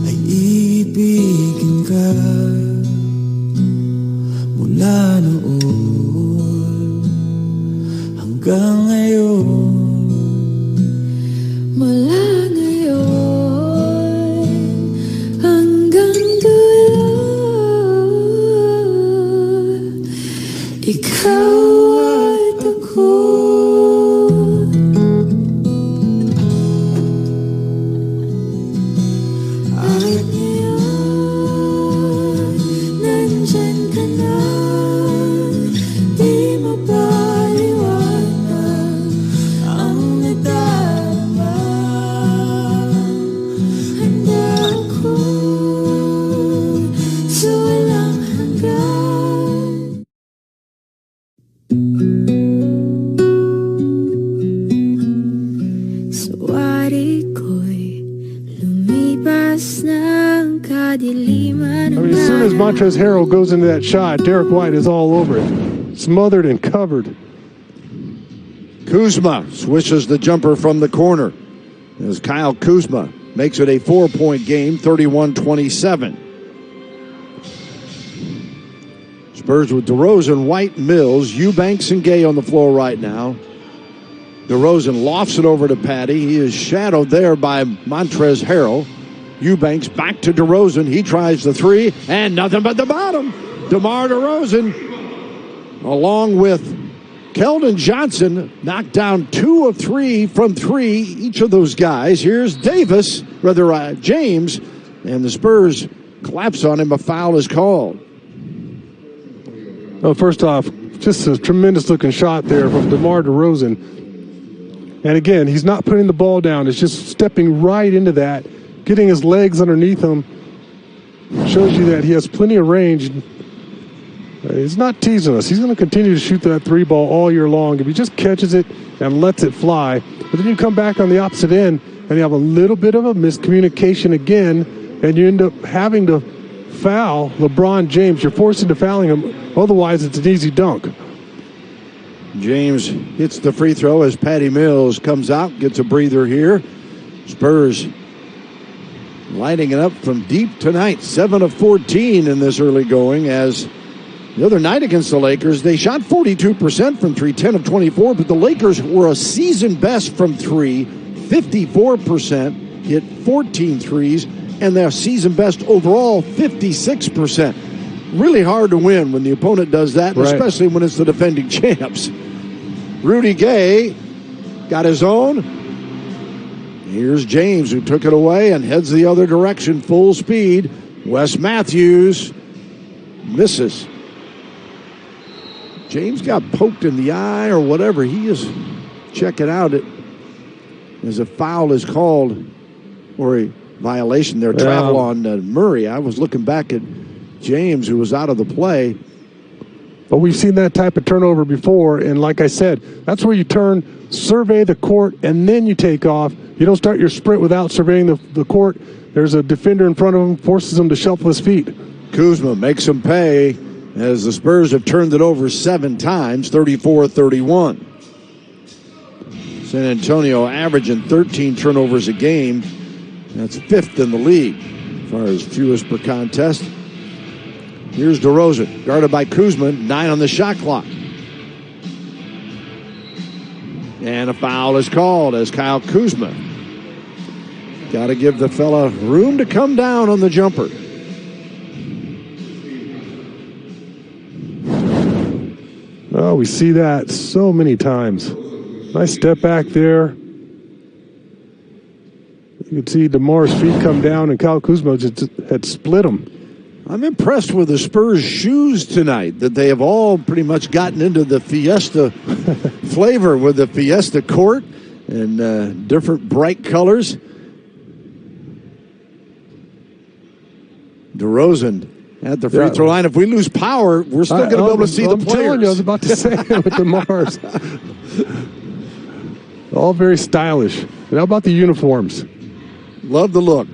ay ibigin ka. Mula noon hanggang ngayon. Mula ngayon hanggang dulo, ikaw at ako. As soon as Montrezl Harrell goes into that shot, Derek White is all over it. Smothered and covered. Kuzma swishes the jumper from the corner as Kyle Kuzma makes it a 4-point game, 31-27. Spurs with DeRozan, White, Mills, Eubanks, and Gay on the floor right now. DeRozan lofts it over to Patty. He is shadowed there by Montrezl Harrell. Eubanks back to DeRozan. He tries the three, and nothing but the bottom. DeMar DeRozan, along with Keldon Johnson, knocked down 2 of 3 from 3, each of those guys. Here's James, and the Spurs collapse on him. A foul is called. Well, first off, just a tremendous-looking shot there from DeMar DeRozan. And again, he's not putting the ball down. It's just stepping right into that, getting his legs underneath him. Shows you that he has plenty of range. He's not teasing us. He's going to continue to shoot that 3 ball all year long. If he just catches it and lets it fly. But then you come back on the opposite end, and you have a little bit of a miscommunication again, and you end up having to foul LeBron James. You're forced into fouling him. Otherwise, it's an easy dunk. James hits the free throw as Patty Mills comes out, gets a breather here. Spurs lighting it up from deep tonight, 7 of 14 in this early going, as the other night against the Lakers, they shot 42% from 3, 10 of 24, but the Lakers were a season best from 3, 54%, hit 14 threes, and their season best overall, 56%. Really hard to win when the opponent does that, right, especially when it's the defending champs. Rudy Gay got his own. Here's James, who took it away and heads the other direction, full speed. Wes Matthews misses. James got poked in the eye or whatever. He is checking out it as a foul is called, or a violation there. Travel on Murray. I was looking back at James, who was out of the play. But we've seen that type of turnover before, and like I said, that's where you turn, survey the court, and then you take off. You don't start your sprint without surveying the court. There's a defender in front of him, forces him to shuffle his feet. Kuzma makes him pay as the Spurs have turned it over 7 times, 34-31. San Antonio averaging 13 turnovers a game. That's 5th in the league as far as fewest per contest. Here's DeRozan, guarded by Kuzma, 9 on the shot clock. And a foul is called as Kyle Kuzma. Got to give the fella room to come down on the jumper. Oh, we see that so many times. Nice step back there. You can see DeMar's feet come down, and Kyle Kuzma just had split him. I'm impressed with the Spurs' shoes tonight, that they have all pretty much gotten into the Fiesta flavor with the Fiesta court and different bright colors. DeRozan at the free throw line. If we lose power, we're still going to be able to see the players. I'm telling you, I was about to say it with DeMar's. All very stylish. And how about the uniforms? Love the look.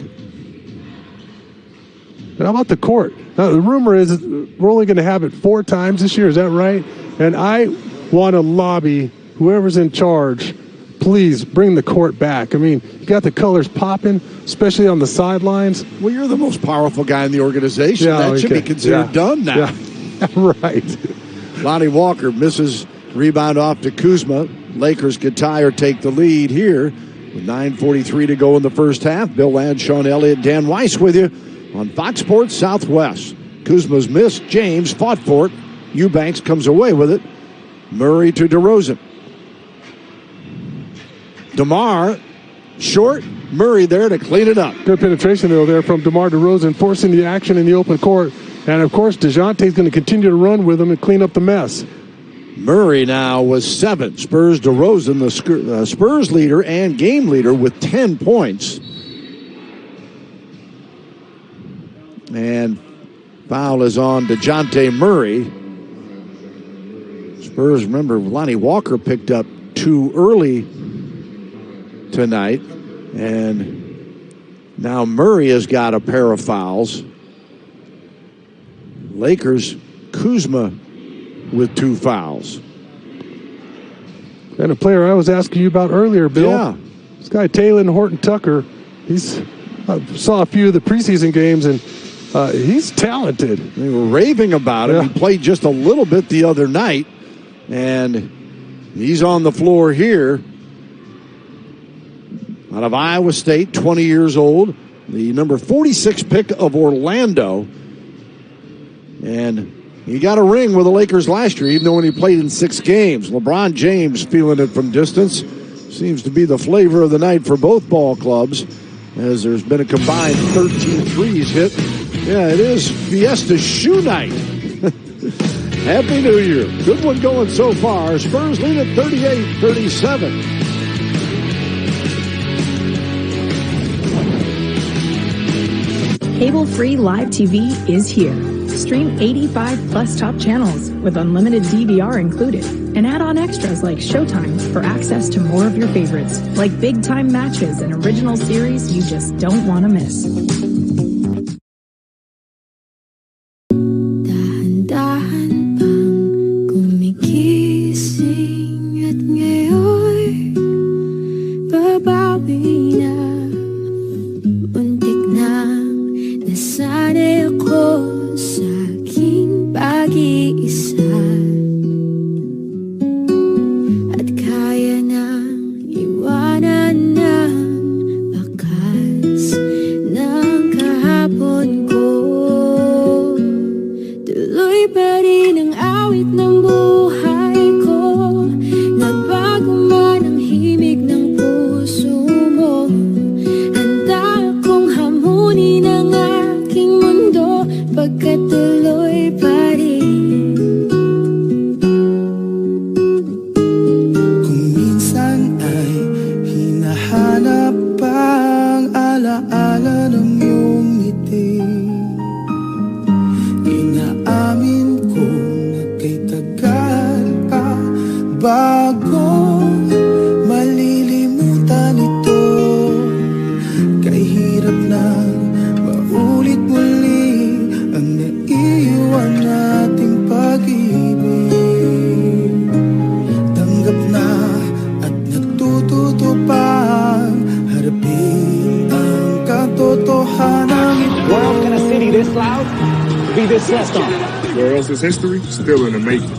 And how about the court? Now, the rumor is we're only going to have it 4 times this year. Is that right? And I want to lobby whoever's in charge, please bring the court back. I mean, you got the colors popping, especially on the sidelines. Well, you're the most powerful guy in the organization. That should be considered done now. Yeah. Right. Lonnie Walker misses, rebound off to Kuzma. Lakers could tie or take the lead here with 9:43 to go in the first half. Bill Ladd, Sean Elliott, Dan Weiss with you on Fox Sports Southwest. Kuzma's missed. James fought for it. Eubanks comes away with it. Murray to DeRozan. DeMar short. Murray there to clean it up. Good penetration, though, there from DeMar DeRozan, forcing the action in the open court. And, of course, DeJounte's going to continue to run with him and clean up the mess. Murray now was 7. Spurs DeRozan, the Spurs leader and game leader with 10 points. And foul is on DeJounte Murray. Spurs, remember, Lonnie Walker picked up 2 early tonight. And now Murray has got a pair of fouls. Lakers, Kuzma with 2 fouls. And a player I was asking you about earlier, Bill. Yeah. This guy, Taylon Horton-Tucker, I saw a few of the preseason games, and he's talented. They were raving about him. Yeah. He played just a little bit the other night, and he's on the floor here. Out of Iowa State, 20 years old, the number 46 pick of Orlando. And he got a ring with the Lakers last year, even though when he played in 6 games. LeBron James feeling it from distance. Seems to be the flavor of the night for both ball clubs, as there's been a combined 13 threes hit. Yeah, it is Fiesta Shoe Night. Happy New Year. Good one going so far. Spurs lead at 38-37. Cable-free live TV is here. Stream 85-plus top channels with unlimited DVR included, and add-on extras like Showtime for access to more of your favorites, like big-time matches and original series you just don't want to miss. Dahan-dahan pang gumigising at ngayon babawi na. Muntik nang nasanay ako sa aking pag-iisa, at kaya nang iwanan ng bakas ng kahapon ko. Tuloy pa rin ang awit ng buhay ko, nagbago man ang himig ng puso mo. Handa akong hamunin ang aking mundo, pagkat tuloy pa rin. Kung minsan ay hinahanap ang alaala ng iyong ngiti, inaamin ko na kay tagal pa bago malilimutan ito. Kay hirap na maulit muli ang naiwan nating pag-ibig. Tanggap na at natututo pang harapin ang katotohanan ito. Where else can a city this loud be this slept on? Where else is history still in the making?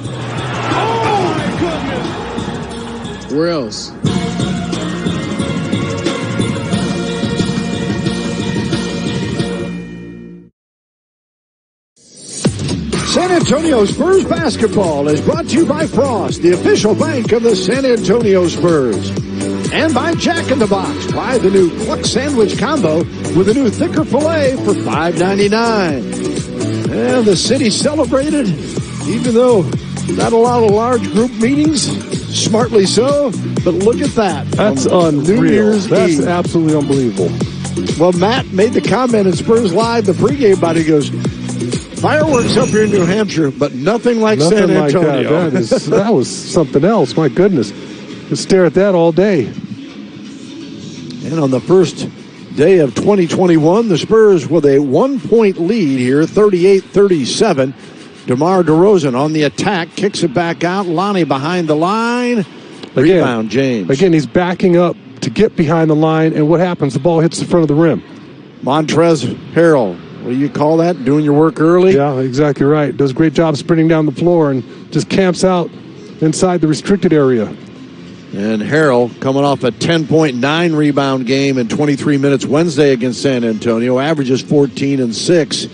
Where else? San Antonio Spurs basketball is brought to you by Frost, the official bank of the San Antonio Spurs. And by Jack in the Box. Try the new Cluck Sandwich Combo with a new thicker filet for $5.99. And the city celebrated, even though not a lot of large group meetings, smartly so. But look at that. That's on unreal. New Year's That's Eve. absolutely unbelievable. Well, Matt made the comment in Spurs Live, the pregame, about it. He goes, fireworks up here in New Hampshire, but nothing like San Antonio. Like that was something else. My goodness. Just stare at that all day. And on the first day of 2021, the Spurs with a 1-point lead here, 38-37. DeMar DeRozan on the attack, kicks it back out. Lonnie behind the line. Rebound, James. Again, he's backing up to get behind the line, and what happens? The ball hits the front of the rim. Montrezl Harrell, what do you call that? Doing your work early? Yeah, exactly right. Does a great job sprinting down the floor and just camps out inside the restricted area. And Harrell coming off a 10.9 rebound game in 23 minutes Wednesday against San Antonio, averages 14 and 6.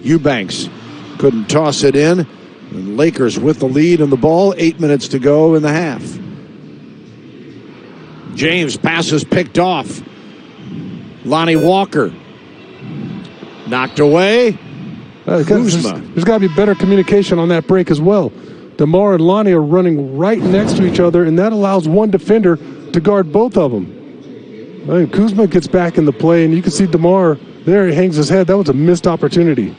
Eubanks couldn't toss it in. And Lakers with the lead and the ball, 8 minutes to go in the half. James passes picked off. Lonnie Walker knocked away. Kuzma. There's got to be better communication on that break as well. DeMar and Lonnie are running right next to each other, and that allows one defender to guard both of them. I think Kuzma gets back in the play, and you can see DeMar there. He hangs his head. That was a missed opportunity.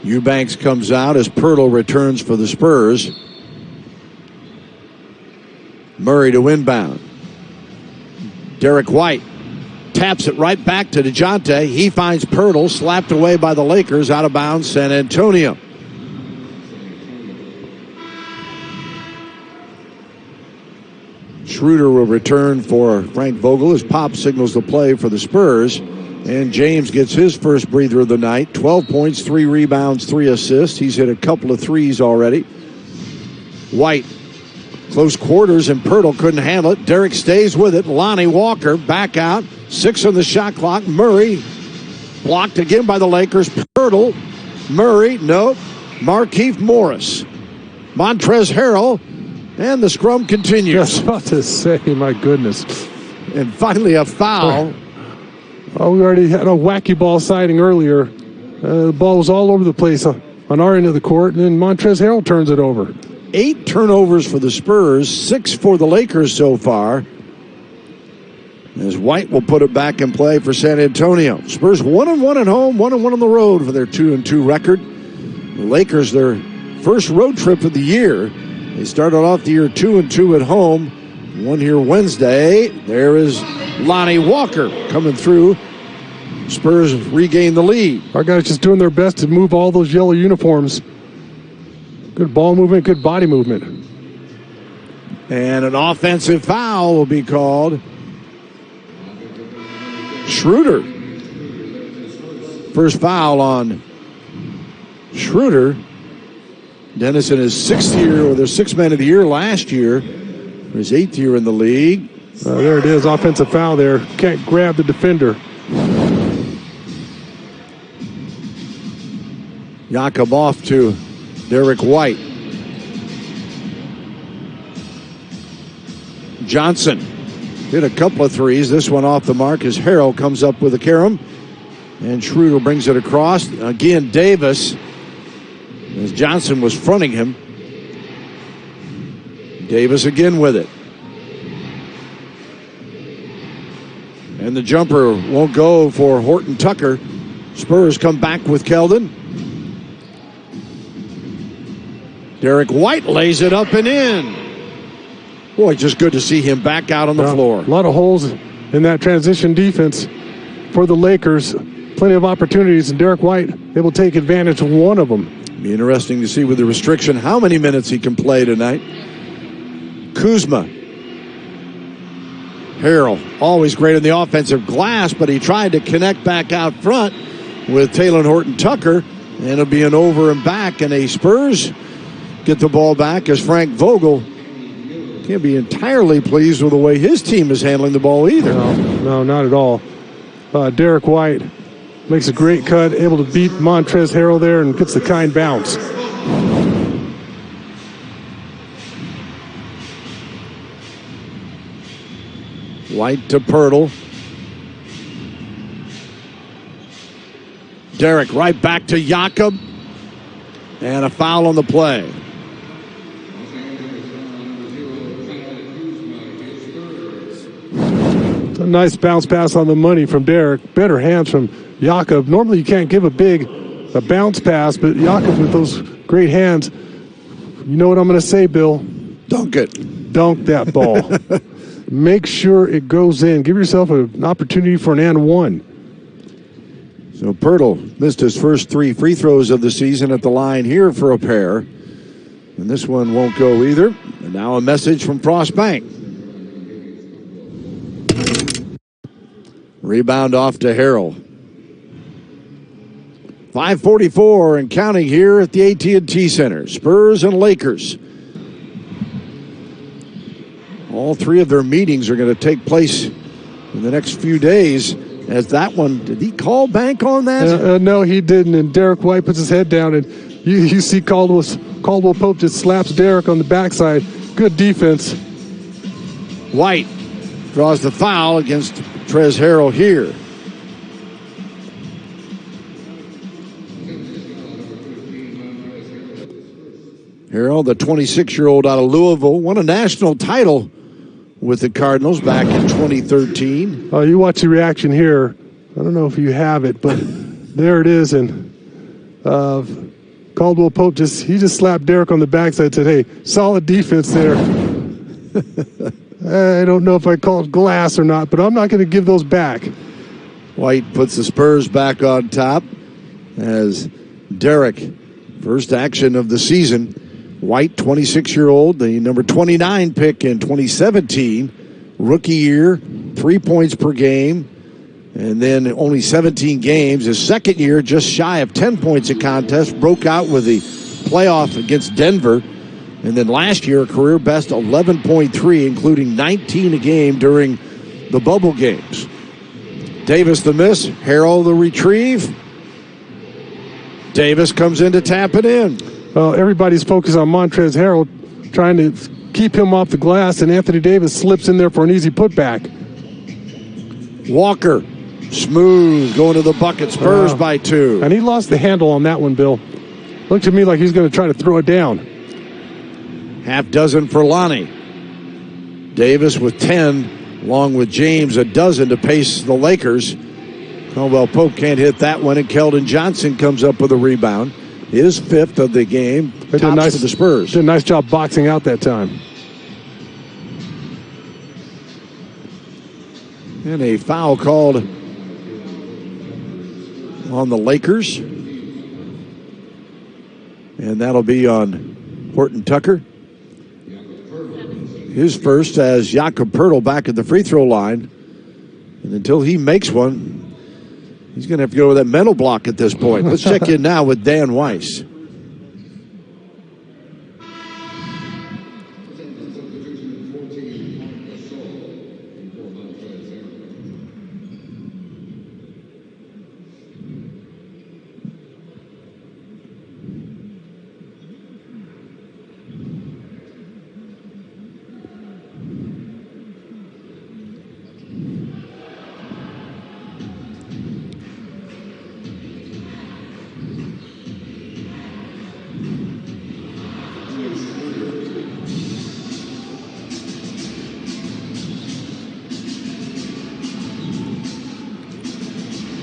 Eubanks comes out as Pirtle returns for the Spurs. Murray to inbound. Derek White taps it right back to DeJounte. He finds Pirtle, slapped away by the Lakers, out of bounds, San Antonio. Schroeder will return for Frank Vogel as Pop signals the play for the Spurs. And James gets his first breather of the night. 12 points, 3 rebounds, 3 assists. He's hit a couple of threes already. White, close quarters, and Pirtle couldn't handle it. Derek stays with it. Lonnie Walker back out. 6 on the shot clock. Murray blocked again by the Lakers. Pirtle, Murray, nope. Markieff Morris. Montrezl Harrell, and the scrum continues. Just about to say, my goodness. And finally a foul. Oh, we already had a wacky ball sighting earlier. The ball was all over the place on our end of the court, and then Montrezl Harrell turns it over. 8 turnovers for the Spurs, 6 for the Lakers so far. As White will put it back in play for San Antonio. Spurs 1-1 at home, 1-1 on the road for their 2-2 record. The Lakers, their first road trip of the year. They started off the year 2-2 at home. One here Wednesday. There is Lonnie Walker coming through. Spurs regain the lead. Our guys just doing their best to move all those yellow uniforms. Good ball movement, good body movement. And an offensive foul will be called. Schroeder. First foul on Schroeder. Dennis in his 6th year, or their 6th man of the year last year. His 8th year in the league. There it is, offensive foul there. Can't grab the defender. Jakob off to Derek White. Johnson hit a couple of threes. This one off the mark as Harrell comes up with a carom. And Schroeder brings it across. Again, Davis, as Johnson was fronting him. Davis again with it. And the jumper won't go for Horton Tucker. Spurs come back with Keldon. Derek White lays it up and in. Boy, just good to see him back out on the floor. A lot of holes in that transition defense for the Lakers. Plenty of opportunities, and Derek White able to take advantage of one of them. Be interesting to see with the restriction how many minutes he can play tonight. Kuzma. Harrell, always great in the offensive glass, but he tried to connect back out front with Taylor Horton Tucker, and it'll be an over and back, and a Spurs get the ball back as Frank Vogel can't be entirely pleased with the way his team is handling the ball either. No, not at all. Derek White makes a great cut, able to beat Montrezl Harrell there and gets the kind bounce. White to Pirtle. Derek right back to Jakob. And a foul on the play. It's a nice bounce pass on the money from Derek. Better hands from Jakob. Normally you can't give a bounce pass, but Jakob with those great hands. You know what I'm going to say, Bill? Dunk it. Dunk that ball. Make sure it goes in. Give yourself an opportunity for an and one. So Pirtle missed his first 3 free throws of the season at the line here for a pair. And this one won't go either. And now a message from Frost Bank. Rebound off to Harrell. 5:44 and counting here at the AT&T Center. Spurs and Lakers. All 3 of their meetings are going to take place in the next few days. As that one, did he call bank on that? No, he didn't. And Derek White puts his head down, and you see Caldwell Pope just slaps Derek on the backside. Good defense. White draws the foul against Trez Harrell here. Harrell, the 26-year-old out of Louisville, won a national title with the Cardinals back in 2013. You watch the reaction here. I don't know if you have it, but there it is. And Caldwell Pope just slapped Derek on the backside and said, hey, solid defense there. I don't know if I call it glass or not, but I'm not going to give those back. White puts the Spurs back on top as Derek, first action of the season, White, 26-year-old, the number 29 pick in 2017. Rookie year, 3 points per game. And then only 17 games. His second year, just shy of 10 points a contest. Broke out with the playoff against Denver. And then last year, a career best 11.3, including 19 a game during the bubble games. Davis the miss, Harrell the retrieve. Davis comes in to tap it in. Well, everybody's focused on Montrezl Harrell, trying to keep him off the glass, and Anthony Davis slips in there for an easy putback. Walker, smooth, going to the bucket. Spurs by 2. And he lost the handle on that one, Bill. Looked to me like he's going to try to throw it down. Half dozen for Lonnie. Davis with 10. Along with James, a dozen to pace the Lakers. Caldwell Pope can't hit that one, and Keldon Johnson comes up with a rebound. His 5th of the game. Tops for the Spurs. Did a nice job boxing out that time. And a foul called on the Lakers. And that'll be on Horton Tucker. His first as Jakob Poeltl back at the free throw line. And until he makes one, he's going to have to go with that mental block at this point. Let's check in now with Dan Weiss.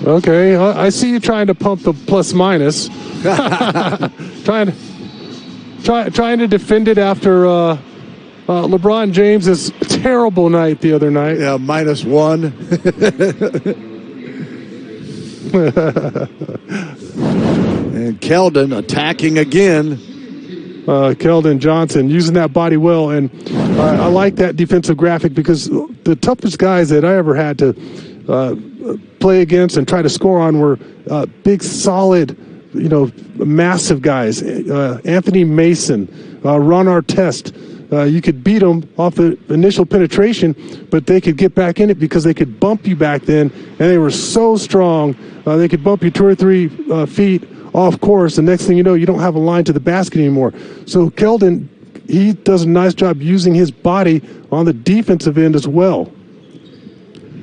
Okay, I see you trying to pump the plus minus. trying to defend it after LeBron James's terrible night the other night. Yeah, -1. And Keldon attacking again. Keldon Johnson using that body well, and I like that defensive graphic because the toughest guys that I ever had to play against and try to score on were big, solid, massive guys. Anthony Mason, Ron Artest. You could beat them off the initial penetration, but they could get back in it because they could bump you back then, and they were so strong. They could bump you 2 or 3 feet off course, and next thing you know, you don't have a line to the basket anymore. So Keldon, he does a nice job using his body on the defensive end as well.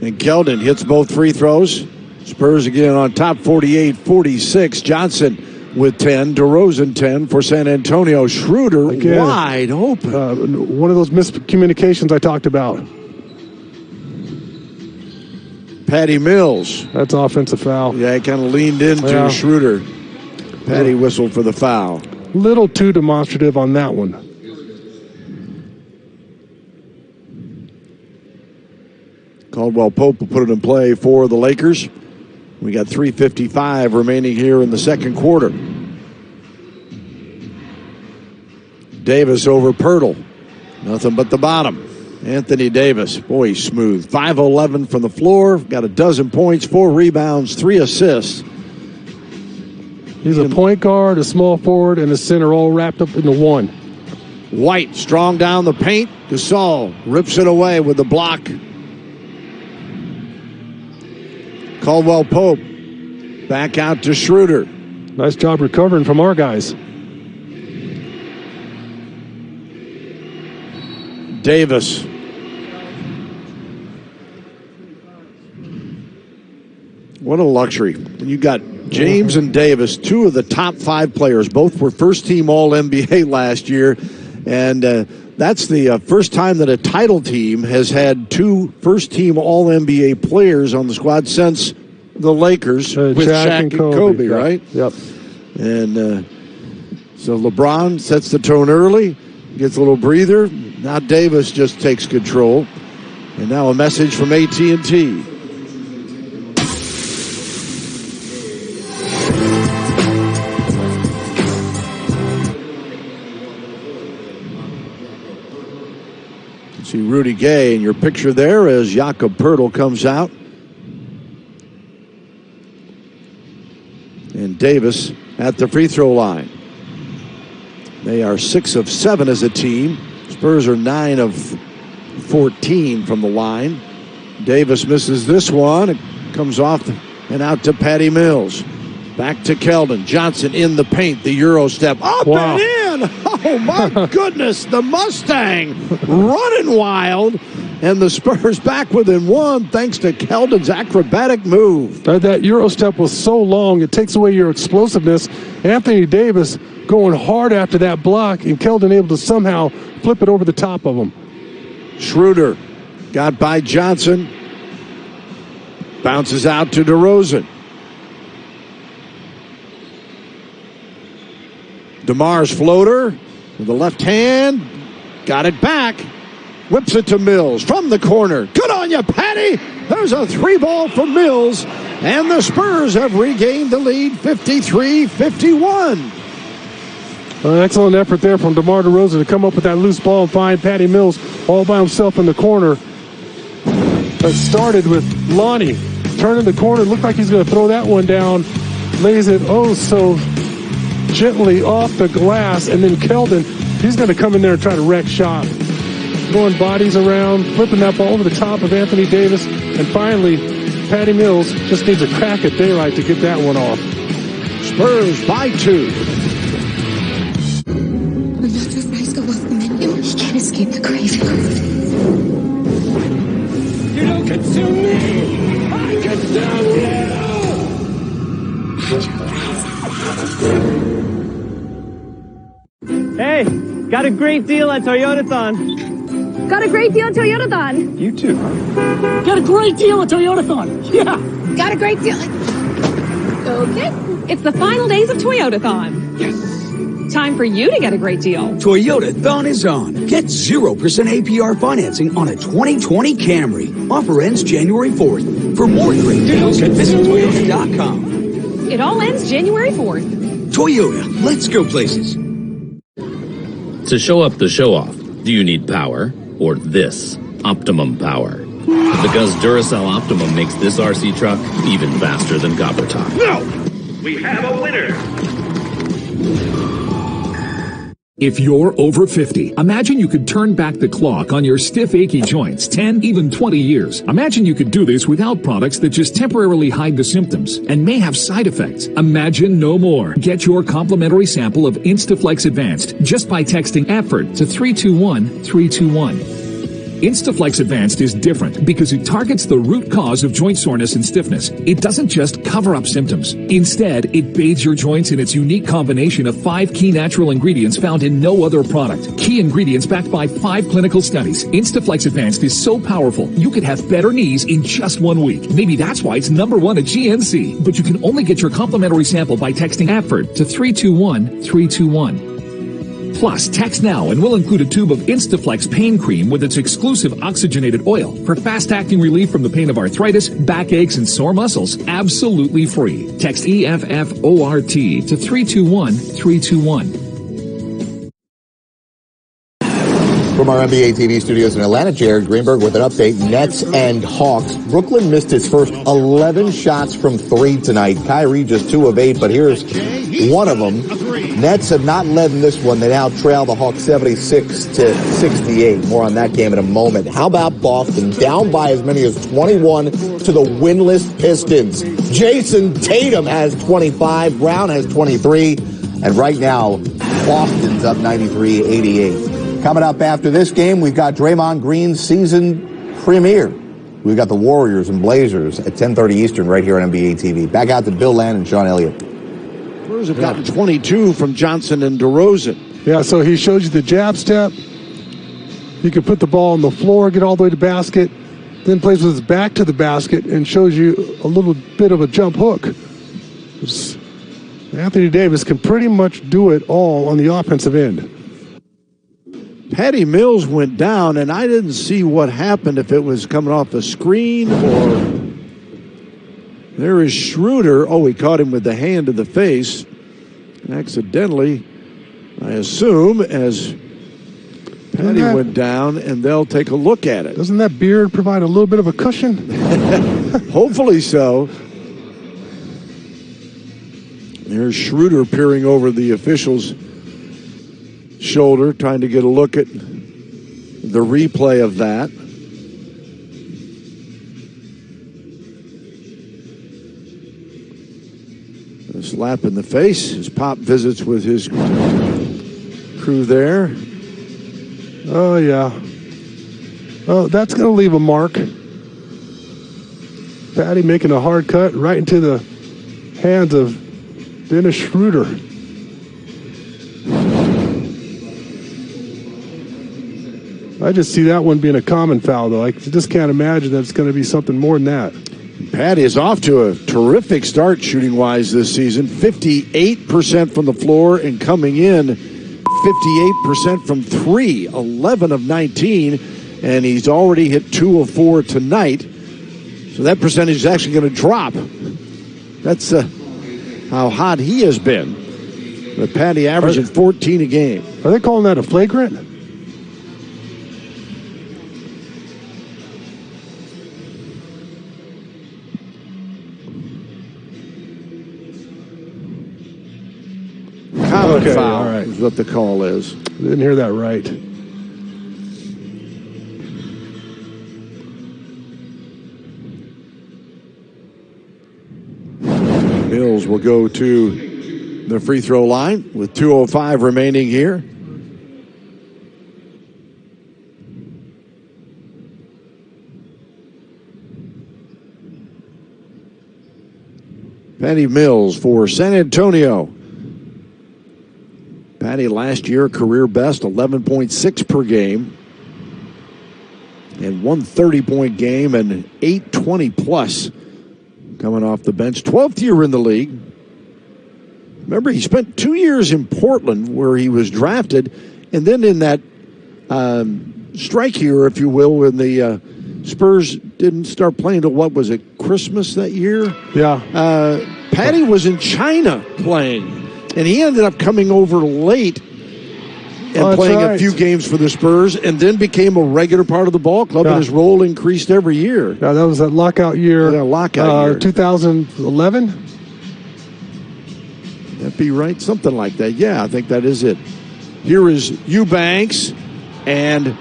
And Keldon hits both free throws. Spurs again on top, 48-46. Johnson with 10. DeRozan 10 for San Antonio. Schroeder again, wide open. One of those miscommunications I talked about. Patty Mills. That's offensive foul. Yeah, he kind of leaned into Schroeder. Patty whistled for the foul. Little too demonstrative on that one. Caldwell Pope will put it in play for the Lakers. We got 3:55 remaining here in the second quarter. Davis over Poeltl. Nothing but the bottom. Anthony Davis, boy, he's smooth. 5'11" from the floor, got a dozen points, 4 rebounds, 3 assists. He's a point guard, a small forward, and a center all wrapped up into one. White, strong down the paint. Gasol rips it away with the block. Caldwell Pope back out to Schroeder. Nice job recovering from our guys. Davis. What a luxury. When you got James and Davis, 2 of the top 5 players. Both were first-team All-NBA last year. And that's the first time that a title team has had 2 first-team All-NBA players on the squad since the Lakers with Shaq and Kobe, right? Yep. And so LeBron sets the tone early, gets a little breather. Now Davis just takes control. And now a message from AT&T. See Rudy Gay in your picture there as Jakob Poeltl comes out. And Davis at the free throw line. They are 6 of 7 as a team. Spurs are 9 of 14 from the line. Davis misses this one. It comes off and out to Patty Mills. Back to Keldon. Johnson in the paint. The Euro step. Up and in! Oh, my goodness. The Mustang running wild. And the Spurs back within 1 thanks to Keldon's acrobatic move. That Euro step was so long, it takes away your explosiveness. Anthony Davis going hard after that block, and Keldon able to somehow flip it over the top of him. Schroeder got by Johnson. Bounces out to DeRozan. DeMar's floater with the left hand. Got it back. Whips it to Mills from the corner. Good on you, Patty. There's a 3-ball for Mills. And the Spurs have regained the lead 53-51. Excellent effort there from DeMar DeRozan to come up with that loose ball and find Patty Mills all by himself in the corner. It started with Lonnie turning the corner. Looked like he's going to throw that one down. Lays it so gently off the glass. And then Keldon, he's going to come in there and try to wreck shop. Throwing bodies around, flipping that ball over the top of Anthony Davis. And finally, Patty Mills just needs a crack at daylight to get that one off. Spurs by 2. When lots of fries go off the menu, he can't escape the craving. You don't consume me! I consume you! Hey, got a great deal at Toyotathon. Got a great deal at Toyotathon. You too, huh? Got a great deal at Toyotathon. Yeah. Got a great deal. Okay, it's the final days of Toyotathon. Yes. Time for you to get a great deal. Toyotathon is on. Get 0% APR financing on a 2020 Camry. Offer ends January 4th. For more great deals, visit Toyota.com. It all ends January 4th. Toyota, let's go places. To show up the show-off, do you need power or this? Optimum power. Because Duracell Optimum makes this RC truck even faster than Copper Top. No! We have a winner! If you're over 50, imagine you could turn back the clock on your stiff, achy joints 10, even 20 years. Imagine you could do this without products that just temporarily hide the symptoms and may have side effects. Imagine no more. Get your complimentary sample of Instaflex Advanced just by texting EFFORT to 321-321. Instaflex Advanced is different because it targets the root cause of joint soreness and stiffness. It doesn't just cover up symptoms. Instead, it bathes your joints in its unique combination of 5 key natural ingredients found in no other product. Key ingredients backed by 5 clinical studies. Instaflex Advanced is so powerful, you could have better knees in just 1 week. Maybe that's why it's #1 at GNC. But you can only get your complimentary sample by texting EFFORT to 321-321. Plus, text now and we'll include a tube of Instaflex pain cream with its exclusive oxygenated oil for fast-acting relief from the pain of arthritis, backaches, and sore muscles, absolutely free. Text EFFORT to 321-321. From our NBA TV studios in Atlanta, Jared Greenberg with an update. Nets and Hawks. Brooklyn missed its first 11 shots from 3 tonight. Kyrie just 2 of 8, but here's one of them. Nets have not led in this one. They now trail the Hawks 76-68. More on that game in a moment. How about Boston down by as many as 21 to the winless Pistons? Jason Tatum has 25. Brown has 23. And right now, Boston's up 93-88. Coming up after this game, we've got Draymond Green's season premiere. We've got the Warriors and Blazers at 10:30 Eastern right here on NBA TV. Back out to Bill Land and Sean Elliott. Spurs have gotten 22 from Johnson and DeRozan. Yeah, so he shows you the jab step. He can put the ball on the floor, get all the way to the basket, then plays with his back to the basket and shows you a little bit of a jump hook. Anthony Davis can pretty much do it all on the offensive end. Patty Mills went down, and I didn't see what happened, if it was coming off a screen or... There is Schroeder. Oh, he caught him with the hand to the face. Accidentally, I assume, as Patty went down, and they'll take a look at it. Doesn't that beard provide a little bit of a cushion? Hopefully so. There's Schroeder peering over the official's shoulder, trying to get a look at the replay of that. A slap in the face as Pop visits with his crew there. Oh, yeah. Oh, that's going to leave a mark. Patty making a hard cut right into the hands of Dennis Schroeder. I just see that one being a common foul, though. I just can't imagine that it's going to be something more than that. Patty is off to a terrific start shooting-wise this season. 58% from the floor and coming in 58% from three, 11 of 19, and he's already hit 2 of 4 tonight. So that percentage is actually going to drop. That's how hot he has been. But Patty averaging 14 a game. Are they calling that a flagrant? Common okay, foul all right. is what the call is. Didn't hear that right. Mills will go to the free throw line with 2:05 remaining here. Patty Mills for San Antonio. Patty last year, career best, 11.6 per game. And 130-point game and 820-plus coming off the bench. 12th year in the league. Remember, he spent 2 years in Portland where he was drafted. And then in that strike year, if you will, when the Spurs didn't start playing till, what was it, Christmas that year? Yeah. Patty was in China playing. And he ended up coming over late and playing a few games for the Spurs, and then became a regular part of the ball club, and his role increased every year. Yeah, that was that lockout year. Yeah, lockout year. 2011? That'd be right, something like that. Yeah, I think that is it. Here is Eubanks, and...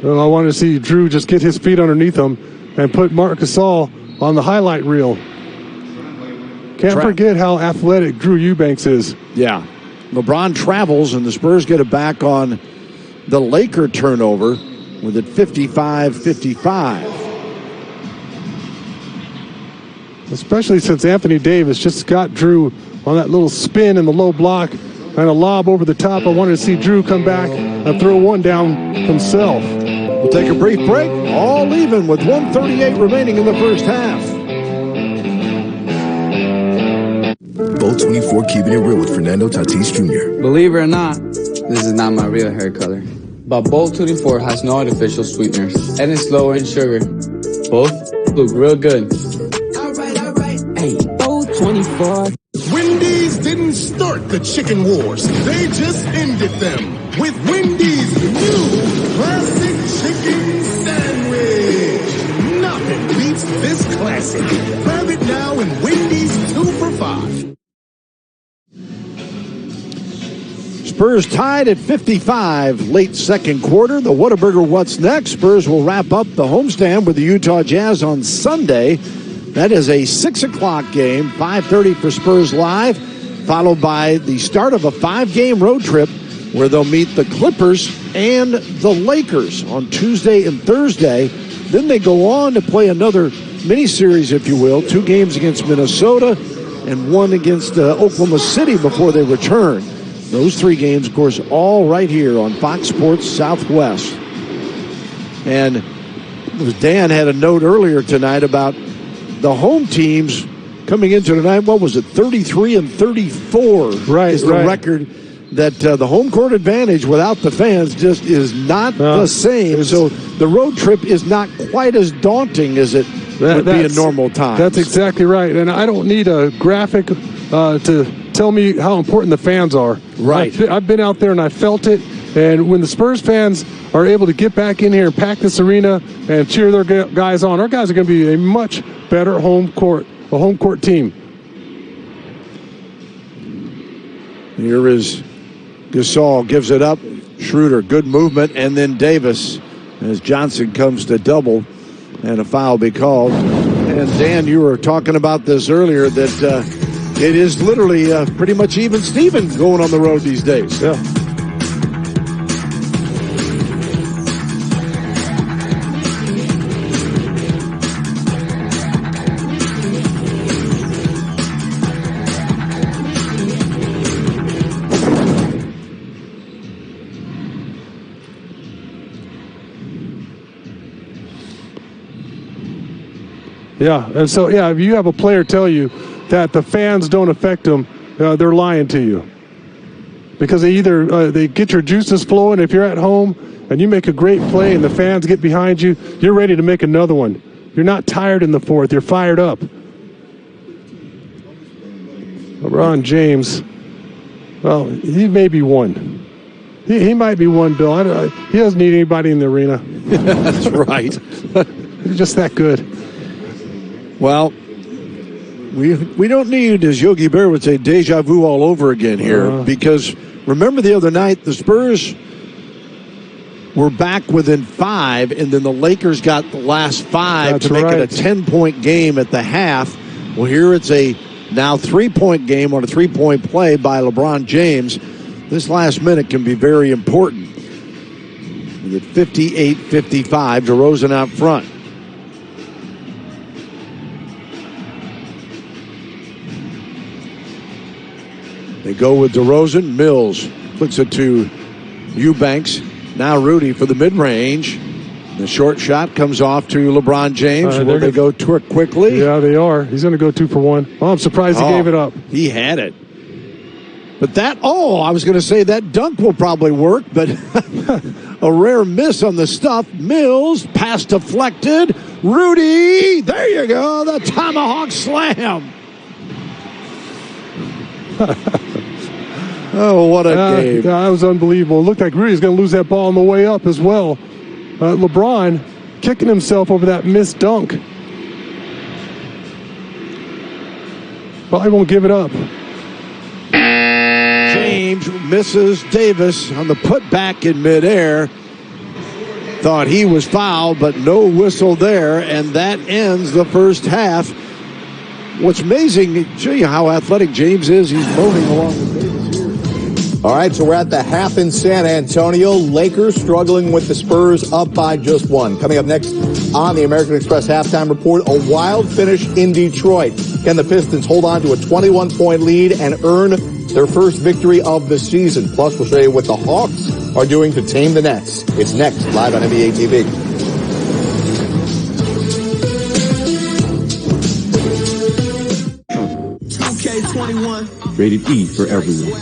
Well, I wanted to see Drew just get his feet underneath him and put Marc Gasol on the highlight reel. Can't forget how athletic Drew Eubanks is. Yeah. LeBron travels, and the Spurs get it back on the Laker turnover with it 55-55. Especially since Anthony Davis just got Drew on that little spin in the low block and a lob over the top. I wanted to see Drew come back and throw one down himself. We'll take a brief break. All even with 1:38 remaining in the first half. Bolt 24 keeping it real with Fernando Tatis Jr. Believe it or not, this is not my real hair color. But Bolt 24 has no artificial sweeteners and it's low in sugar. Both look real good. Alright. Hey, Bolt 24. Wendy's didn't start the chicken wars. They just ended them with Wendy's new classic chicken sandwich. Nothing beats this classic. Grab it now in Wendy's 2 for $5. Spurs tied at 55 late second quarter. The Whataburger What's Next. Spurs will wrap up the homestand with the Utah Jazz on Sunday. That is a 6 o'clock game, 5:30 for Spurs Live, followed by the start of a 5-game road trip where they'll meet the Clippers and the Lakers on Tuesday and Thursday. Then they go on to play another mini-series, if you will, 2 games against Minnesota and 1 against Oklahoma City before they return. Those 3 games, of course, all right here on Fox Sports Southwest. And Dan had a note earlier tonight about the home teams coming into tonight. What was it, 33-34 is the record. That the home court advantage without the fans just is not the same. So the road trip is not quite as daunting as it would be in normal times. That's exactly right. And I don't need a graphic to tell me how important the fans are. Right. I've been out there and I felt it. And when the Spurs fans are able to get back in here and pack this arena and cheer their guys on, our guys are going to be a much better home court team. Here is Gasol, gives it up. Schroeder, good movement, and then Davis as Johnson comes to double, and a foul be called. And Dan, you were talking about this earlier, that it is literally pretty much even Steven going on the road these days. Yeah. Yeah, and so, yeah, if you have a player tell you that the fans don't affect them, they're lying to you. Because they either they get your juices flowing. If you're at home and you make a great play and the fans get behind you, you're ready to make another one. You're not tired in the fourth. You're fired up. LeBron James, well, he may be one. He might be one, Bill. He doesn't need anybody in the arena. That's right. He's just that good. Well, we don't need, as Yogi Berra would say, deja vu all over again here, because remember the other night, the Spurs were back within 5, and then the Lakers got the last 5 to make it a 10-point game at the half. Well, here it's a now 3-point game on a 3-point play by LeBron James. This last minute can be very important. At 58-55, DeRozan out front. They go with DeRozan. Mills flicks it to Eubanks. Now Rudy for the mid-range. The short shot comes off to LeBron James. Will they go quickly? Yeah, they are. He's going to go 2 for 1. Oh, I'm surprised he gave it up. He had it. But I was going to say that dunk will probably work, but a rare miss on the stuff. Mills, pass deflected. Rudy, there you go, the tomahawk slam. Oh, what a game. That was unbelievable. It looked like Rudy's going to lose that ball on the way up as well. LeBron kicking himself over that missed dunk. Probably won't give it up. James misses Davis on the putback in midair. Thought he was fouled, but no whistle there, and that ends the first half. What's amazing, show you how athletic James is. He's moaning along with Davis here. All right, so we're at the half in San Antonio. Lakers struggling with the Spurs up by just 1. Coming up next on the American Express Halftime Report, a wild finish in Detroit. Can the Pistons hold on to a 21-point lead and earn their first victory of the season? Plus, we'll show you what the Hawks are doing to tame the Nets. It's next, live on NBA TV. Rated E for everyone.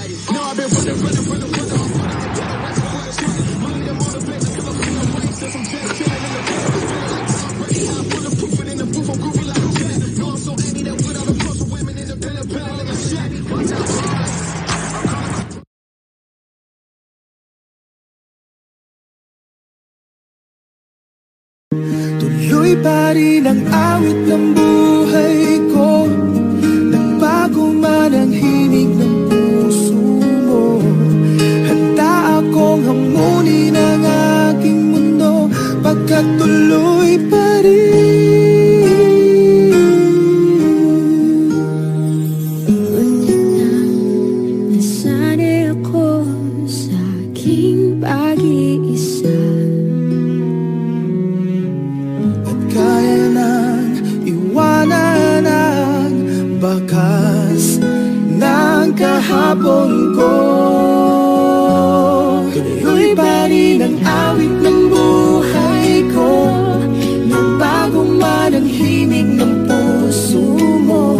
Tuloy pa rin ang awit ng buhay ko. Nagbago man ang himig ng puso mo. Handa akong hamunin ang aking mundo, pagkat tuloy pa rin. Nasanay ako sa aking pag-iisa. Kaya nang iwanan ang bakas ng kahapon ko. Tuloy pa rin ang awit ng buhay ko. Nagbago man ang himig ng puso mo.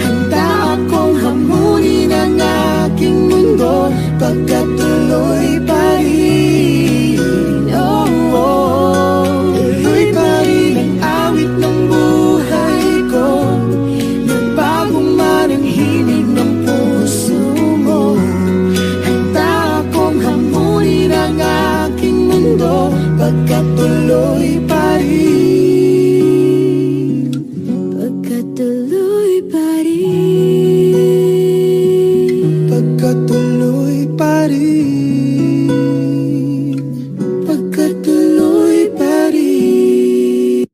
Handa akong hamunin ang aking mundo, pagkat tuloy pa rin. Tuloy pa rin ang awit ng buhay ko. Nagbago man ang himig ng puso mo. Pagkatuloy pa rin. Pagkatuloy pa rin. Pagkatuloy pa rin. Pagkatuloy pa rin.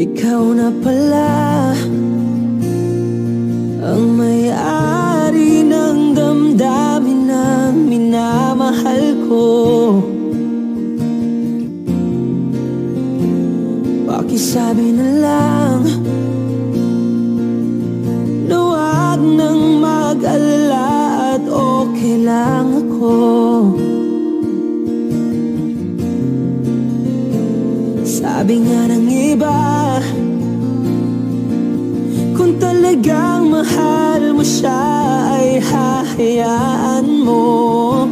Ikaw na pala ang may-ari ng damdamin ng minamahal ko. Pakisabi na lang na wag nang mag-alala at okay lang ako. Sabi nga ng iba, kung talagang mahal mo siya ay hahayaan mo